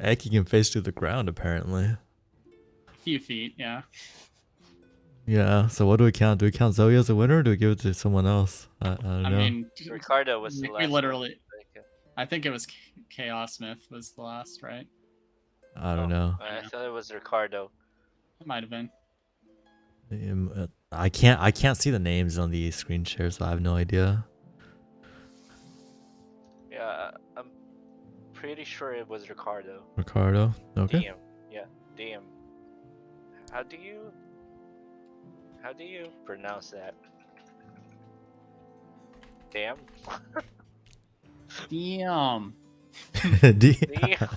Heck, you can face through the ground apparently. A few feet, yeah. Yeah, so what do we count? Do we count Zoe as a winner or do we give it to someone else? I don't I know. mean, Ricardo was the we last. literally. One. I think it was Chaos Smith was the last, right? I don't know. I thought it was Ricardo. It might have been. I can't see the names on the screen share, so I have no idea. Yeah, I'm pretty sure it was Ricardo. Ricardo. Okay. Damn. Yeah, damn. How do you pronounce that? Damn. Damn. Damn.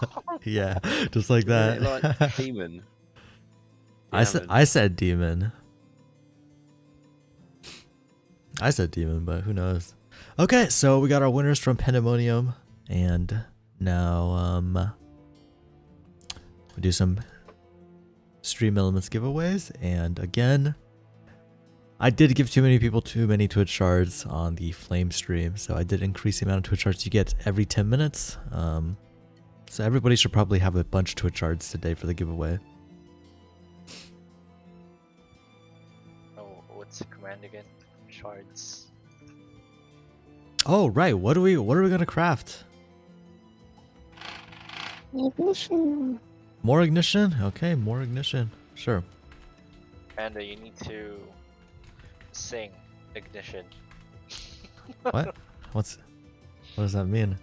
Yeah, just like Isn't it that. like demon. I said demon. I said demon, but who knows? Okay, so we got our winners from Pandemonium, and now we do some stream elements giveaways. And again, I did give too many people too many Twitch shards on the Flame stream, so I did increase the amount of Twitch shards you get every 10 minutes. So everybody should probably have a bunch of Twitch shards today for the giveaway. Oh, what's the command again? Shards. Oh right, what are we gonna craft? Ignition. More ignition? Okay, more ignition. Sure. Panda, you need to sing ignition. What? What does that mean?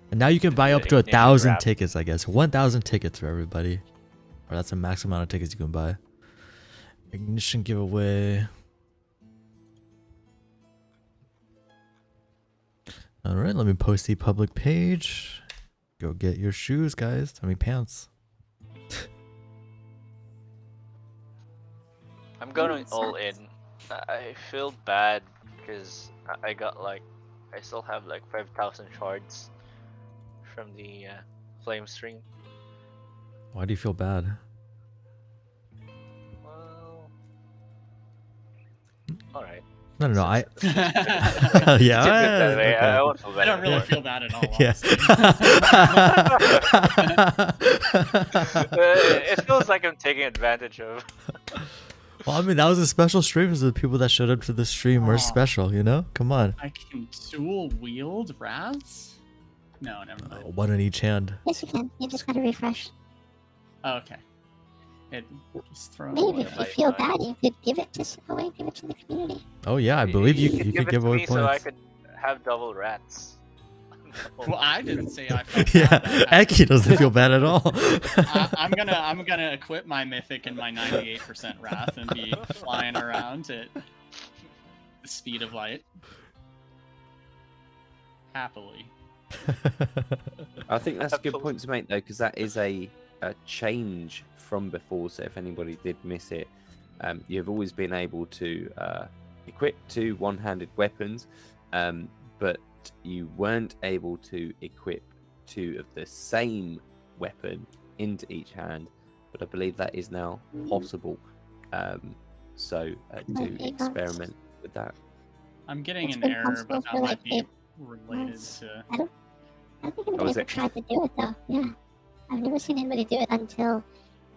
And now you can buy up to Ignition 1,000 wrap. tickets, I guess. 1,000 tickets for everybody. Or that's the max amount of tickets you can buy. Ignition giveaway. Alright, let me post the public page. Go get your shoes, guys. I mean pants. I'm going all in. I feel bad because I got like, I still have like 5,000 shards from the flame stream. Why do you feel bad? Well, alright. No, I I yeah. That way, okay. I won't feel bad. don't really anymore. feel bad at all. Yeah. honestly. It feels like I'm taking advantage of. Well, I mean, that was a special stream, so the people that showed up to the stream were Aw. special, you know? Come on. I can dual wield wraths? No, never mind. One in each hand. Yes, you can. You just gotta refresh. Oh, okay. It just throw it Maybe away. if you feel bad, you could give it to away, give it to the community. Oh, yeah, I believe you could could give give it to away me so I points. could have double rats. Well, I didn't say I felt Yeah, bad. Eki doesn't feel bad at all. I'm gonna equip my mythic and my 98% wrath and be flying around at the speed of light. Happily. I think that's a good Absolutely. point to make though, because that is a change from before. So if anybody did miss it, you've always been able to equip 2 one-handed weapons, but you weren't able to equip 2 of the same weapon into each hand. But I believe that is now possible. So do experiment with that. I'm getting It's an been error, possible but that for, might like, be 8 related months. to. I don't think Oh, anybody is ever it? tried to do it though. Yeah, I've never seen anybody do it until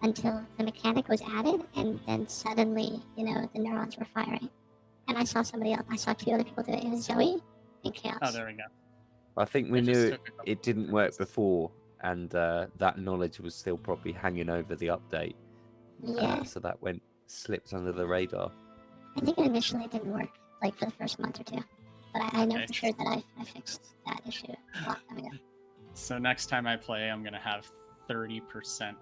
until the mechanic was added, and then suddenly, the neurons were firing. And I saw somebody else. I saw 2 other people do it. It was Zoe and Chaos. Oh, there we go. I think we It just knew took a couple it didn't work before, and that knowledge was still probably hanging over the update. Yeah, So that slipped under the radar. I think it initially didn't work, like for the first month or 2. But I know Okay. for sure that I fixed that issue a long time ago. So next time I play, I'm gonna have 30%,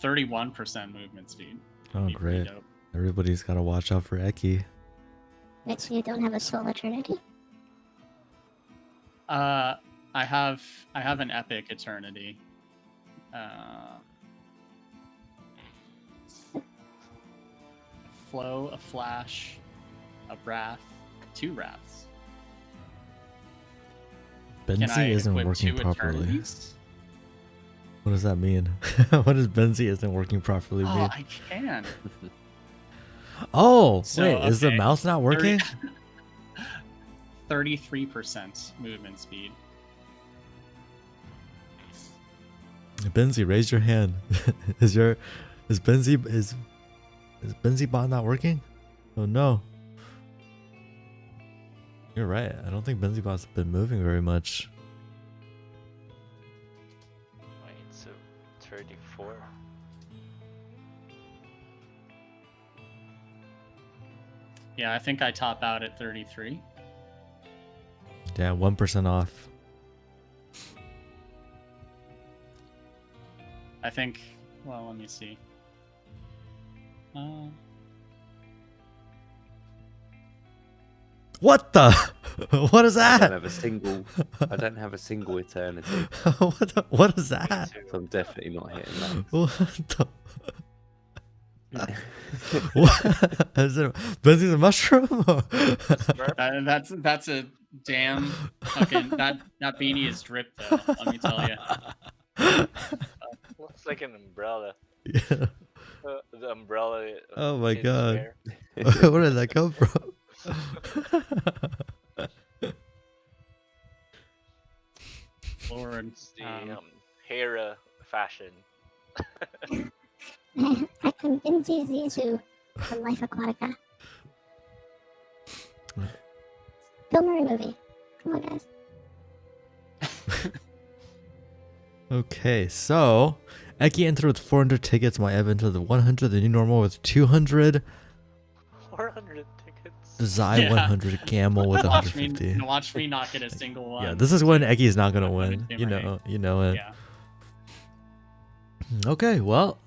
31% movement speed. Oh, Be pretty great. dope. Everybody's got to watch out for Eki. Wait, so you don't have a soul eternity? I have an epic eternity. A flow, a flash, a wrath, 2 wraths. Can I Benzie isn't equip working 2 properly. eternities? What does that mean? What does Benzie isn't working properly Oh, mean? I can. Oh, So, wait, is the okay, mouse not working? 33% movement speed. Benzie, raise your hand. is Benzie bot not working? Oh no. You're right. I don't think Benzie bot's been moving very much. Wait, so 34. Yeah, I think I top out at 33. Yeah, 1% off. I think. Well, let me see. What the? What is I don't that? have a single. I don't have a single eternity, What is that? so I'm definitely not hitting that. What the? What? Is it Benzie's a mushroom? Smurf? That's a damn fucking that beanie is dripped though. Let me tell you. Looks like an umbrella. Yeah. The umbrella. Oh my his god. hair. Where did that come from? Lord. It's the hair fashion. I'm Binzy Zizu from Life Aquatica. Bill Murray movie. Come on, guys. Okay, so Eki entered with 400 tickets. Maiev entered with 100. The new normal with 200. 400 tickets. Zai Yeah. 100. Gamel with Watch me, 150. watch me not get a single one. Yeah, this is when Eki's not gonna Let me win. see You my- know it. Yeah. Okay, well.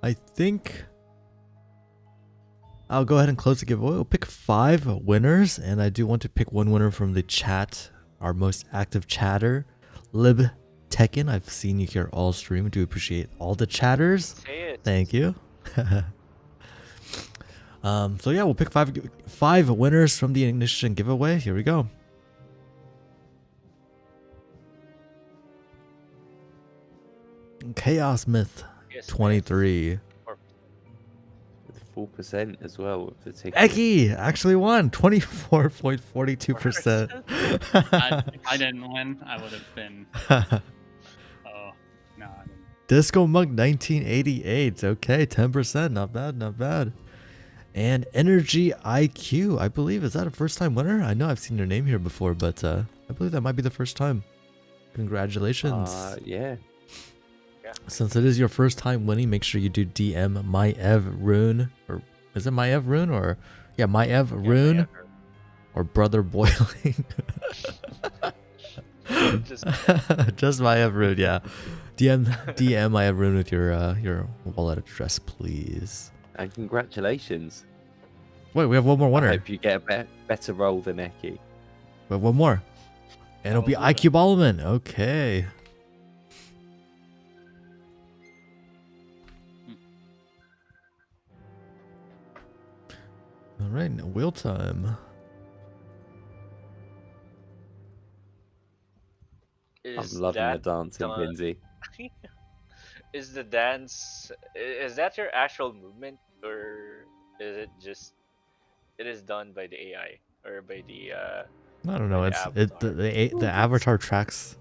I think I'll go ahead and close the giveaway. We'll pick 5 winners, and I do want to pick one winner from the chat, our most active chatter, Lib Tekken. I've seen you here all stream. Do appreciate all the chatters. Say it. Thank you. So yeah, we'll pick 5 winners from the ignition giveaway. Here we go. Chaos Myth Yes, 23. With 4% as well with the ticket. Eki actually won 24.42%. If I didn't win, I would have been. Oh no, I didn't. Discomonk 1988. Okay, 10%. Not bad, not bad. And Energy IQ, I believe, is that a first time winner? I know I've seen your name here before, but I believe that might be the first time. Congratulations. Yeah. Since it is your first time winning, make sure you do DM Maiev Rune, or is it Maiev Rune, or yeah, Maiev Rune, or Brother Boiling. Just Just Maiev Rune, yeah. DM Maiev Rune with your wallet address, please. And congratulations. Wait, we have one more I winner. hope you get a better roll than Eki. We have one more, and it'll be IQ Ballman. Okay. All right, now wheel time. I'm is loving the that dancing, done- Binzy. Is the dance? Is that your actual movement, or is it just? It is done by the AI or by the. I don't know. the It's avatar. the avatar tracks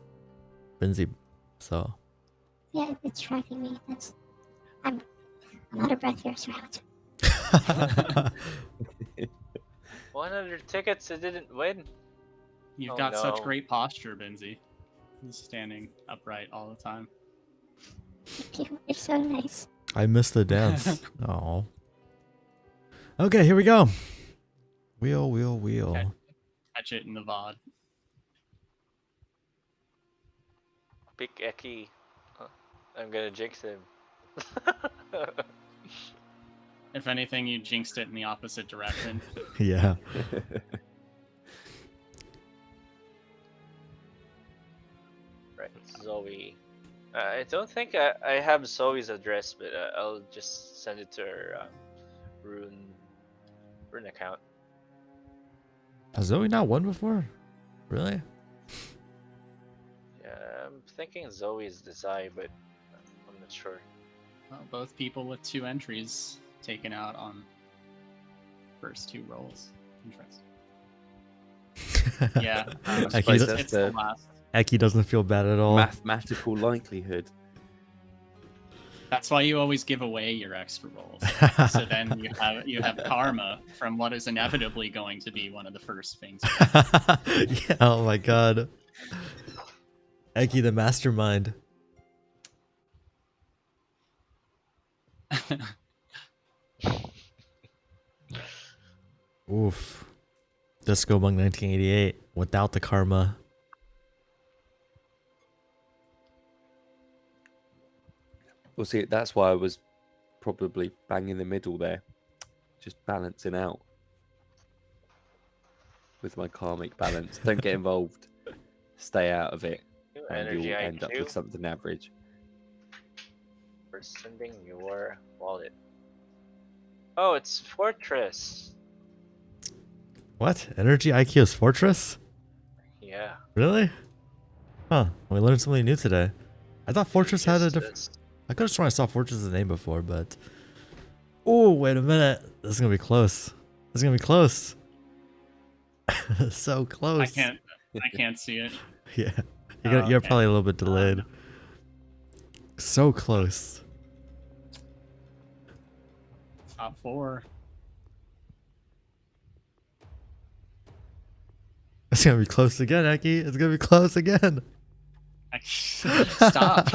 Binzy. So Yeah, it's tracking me. I'm out of breath here, so I 100 tickets, it didn't win. You've Oh, got such no. great posture, Binzy. He's standing upright all the time. Thank you. You're so nice. I missed the dance. Oh. Okay, here we go. Wheel, wheel, wheel. Okay. Catch it in the VOD. Pick Eki. I'm gonna jinx him. If anything, you jinxed it in the opposite direction. Yeah. Right, Zoe. I don't think I have Zoe's address, but I'll just send it to her rune account. Has Zoe not won before? Really? Yeah, I'm thinking Zoe is the Zai, but I'm not sure. Well, both people with 2 entries taken out on first 2 rolls. Interesting. Yeah, Eki, suppose it's the the last. Eki doesn't feel bad at all. mathematical likelihood. That's why you always give away your extra rolls. So then you have karma from what is inevitably going to be one of the first things. Yeah, oh my god. Eki the mastermind. Oof. Discomonk 1988 without the karma. Well, see, that's why I was probably bang in the middle there, just balancing out with my karmic balance. Don't get involved. Stay out of it, New and energy you'll end up IQ with something average. for sending your wallet. Oh, it's Fortress. What? Energy IQ is Fortress? Yeah. Really? Huh. We learned something new today. I thought Fortress had a different... I could have sworn I saw Fortress's name before, but... Oh, wait a minute. This is going to be close. This is going to be close. So close. I can't see it. Yeah. You're Okay. probably a little bit delayed. No. So close. Top 4. It's going to be close again, Eki. It's going to be close again. Stop.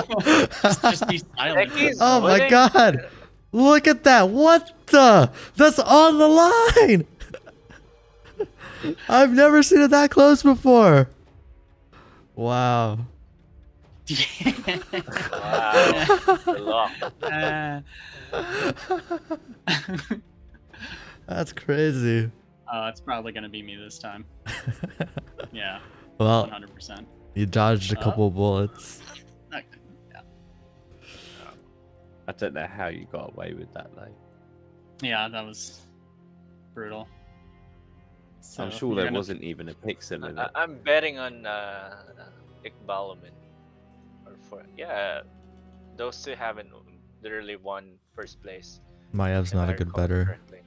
just be silent. Becky's Oh my winning. god. Look at that. What the? That's on the line. I've never seen it that close before. Wow. Wow. The lock. That's crazy. Oh, it's probably gonna be me this time. Yeah, Well, 100%. you dodged a couple bullets. Yeah. I don't know how you got away with that, though. Yeah, that was brutal. So I'm sure you're there gonna- wasn't even a pixel in it. I'm betting on Ikbalaman. Those two haven't literally won first place. Maev's if not I a good recall better. correctly.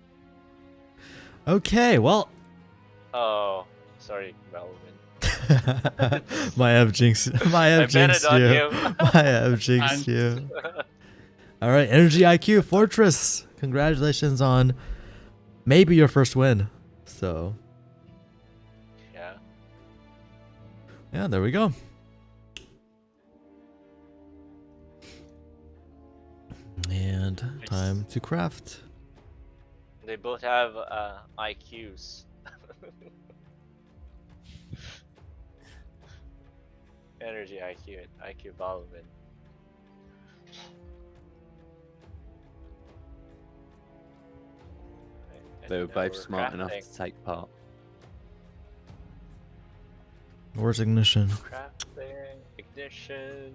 Okay, well. Oh, sorry, Ikbalaman. Maev jinxed. Maev I bet it jinxed on you. you. Maev jinxed you. All right, Energy IQ Fortress. Congratulations on maybe your first win. So, yeah, there we go. And time to craft. They both have IQs. Energy IQ and IQ Balaman. They were both smart enough to take part. Where's ignition? Crafting, ignition.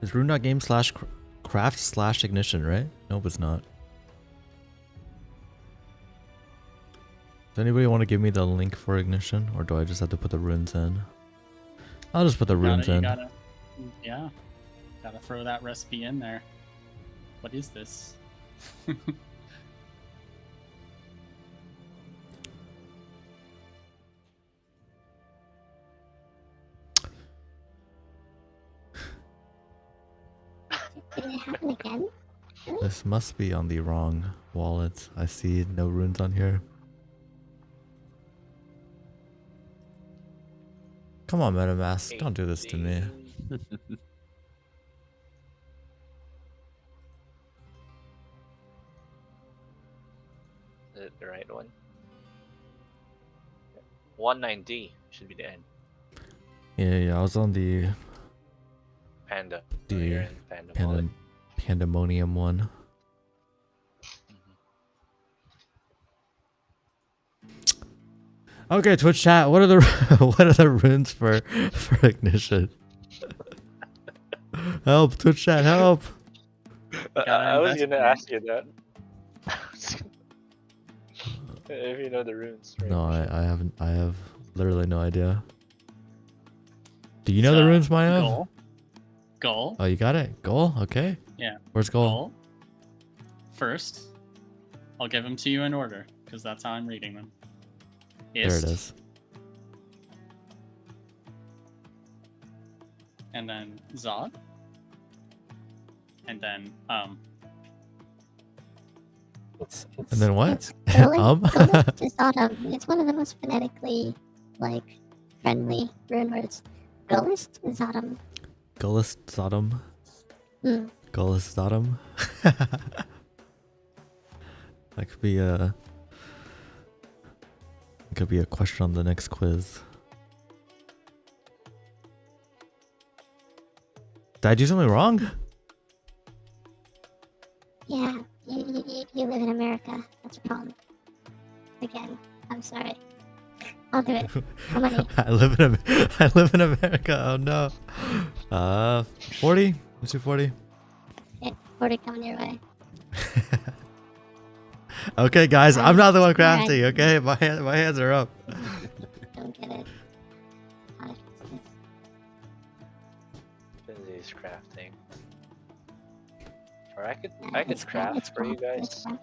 Is Rune.game / craft / ignition, right? Nope, it's not. Does anybody want to give me the link for ignition, or do I just have to put the runes in? I'll just put the runes in. Gotta throw that recipe in there. What is this? Did it happen again? Really? This must be on the wrong wallet. I see no runes on here. Come on, MetaMask. Don't do this to me. 18. Is it the right one? 19D should be the end. Yeah, I was on the Panda. The You're in Panda wallet. Pandemonium one. Okay, Twitch chat. What are the what are the runes for ignition? Help, Twitch chat, help! I was invest gonna in it. ask you that. If you know the runes. Right? No, I haven't. I have literally no idea. Do you know the runes, Maiev? Goal. Oh, you got it. Goal. Okay. Yeah. Where's goal? Goal. First, I'll give them to you in order because that's how I'm reading them. There it is. And then Zod. And then And then what? It's Golem, Um? Golem is Autumn. It's one of the most phonetically friendly rune words. Golist is Autumn. Gullus Sodom. Hmm. Gullus Sodom. That could be a. It could be a question on the next quiz. Did I do something wrong? Yeah, you live in America. That's a problem. Again, I'm sorry. I'll do it. How many? I live in America. Oh no. 40. Let's do 40. Okay, 40 coming your way. Okay, guys, I'm not the one Alright. crafting. Okay, my hands are up. Don't get it. Binzy's crafting. Or I could Yeah, I could it's craft for you it's guys.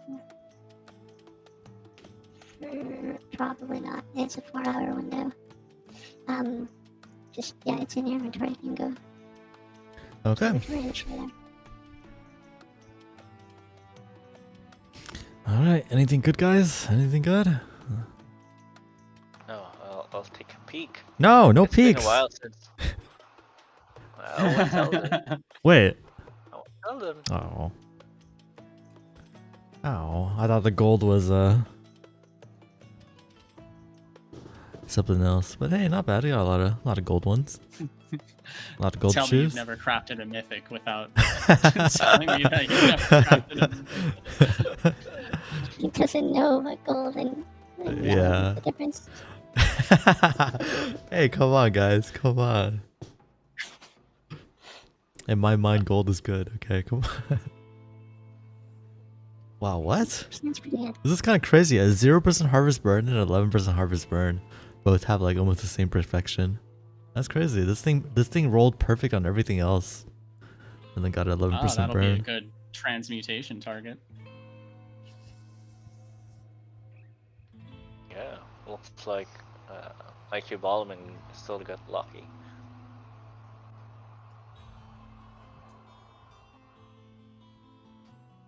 Probably not. It's a 4-hour window. Just yeah, it's in your inventory. You can go. Okay. Inventory there. All right. Anything good, guys? Anything good? No, I'll take a peek. No It's peeks. been a while since. I won't tell them. Wait. I won't tell them. Oh. Oh, I thought the gold was something else. But hey, not bad. We got a lot of gold ones. A lot of gold Tell me shoes. you've never crafted a mythic without telling me that you've never crafted a mythic. He doesn't know what gold and Yeah. the difference. Hey, come on, guys. Come on. In my mind, gold is good. Okay, come on. Wow, what? That's pretty good. This is kind of crazy. A 0% harvest burn and 11% harvest burn both have like almost the same perfection. That's crazy. This thing rolled perfect on everything else, and then got an 11% That'll burn. be a good transmutation target. Yeah, looks like IQ Ballman still got lucky.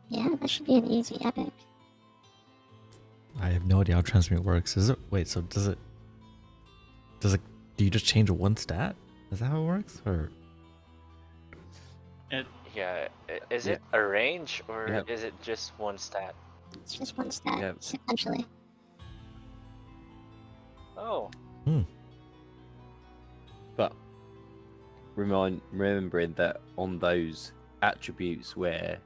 Yeah, that should be an easy epic. I have no idea how transmute works. Is it? Wait, so does it? Do you just change one stat? Is that how it works? Or Yeah, is Yeah. it a range or Yeah. is it just one stat? It's just one stat, Yeah. sequentially. Oh, But remembering that on those attributes where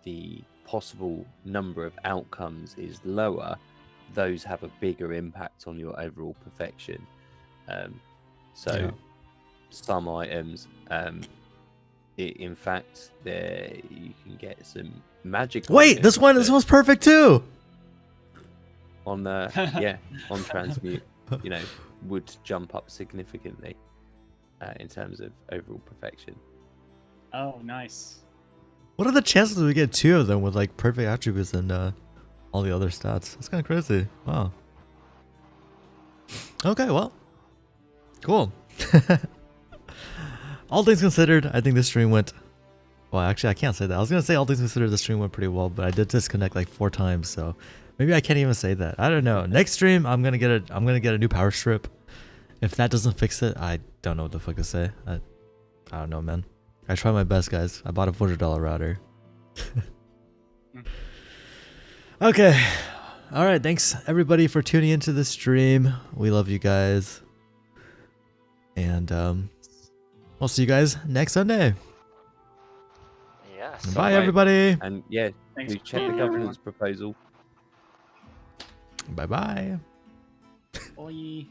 the possible number of outcomes is lower, those have a bigger impact on your overall perfection. So Yeah. some items, in fact, there you can get some magic. wait, this one's perfect too. on the on transmute, would jump up significantly in terms of overall perfection. Oh, nice. What are the chances we get two of them with like perfect attributes and all the other stats? That's kind of crazy. Wow. Okay, well, cool. All things considered, I think this stream went Well, actually, I can't say that. I was gonna say all things considered, the stream went pretty well, but I did disconnect like 4 times, so maybe I can't even say that. I don't know. Next stream, I'm gonna get a new power strip. If that doesn't fix it, I don't know what the fuck to say. I don't know, man. I tried my best, guys. I bought a $400 router. Okay. All right. Thanks everybody for tuning into the stream. We love you guys, and we'll see you guys next Sunday. Yeah. Bye, Right. everybody. And yeah, Thanks we for check the joining, governance proposal. Bye bye. Bye.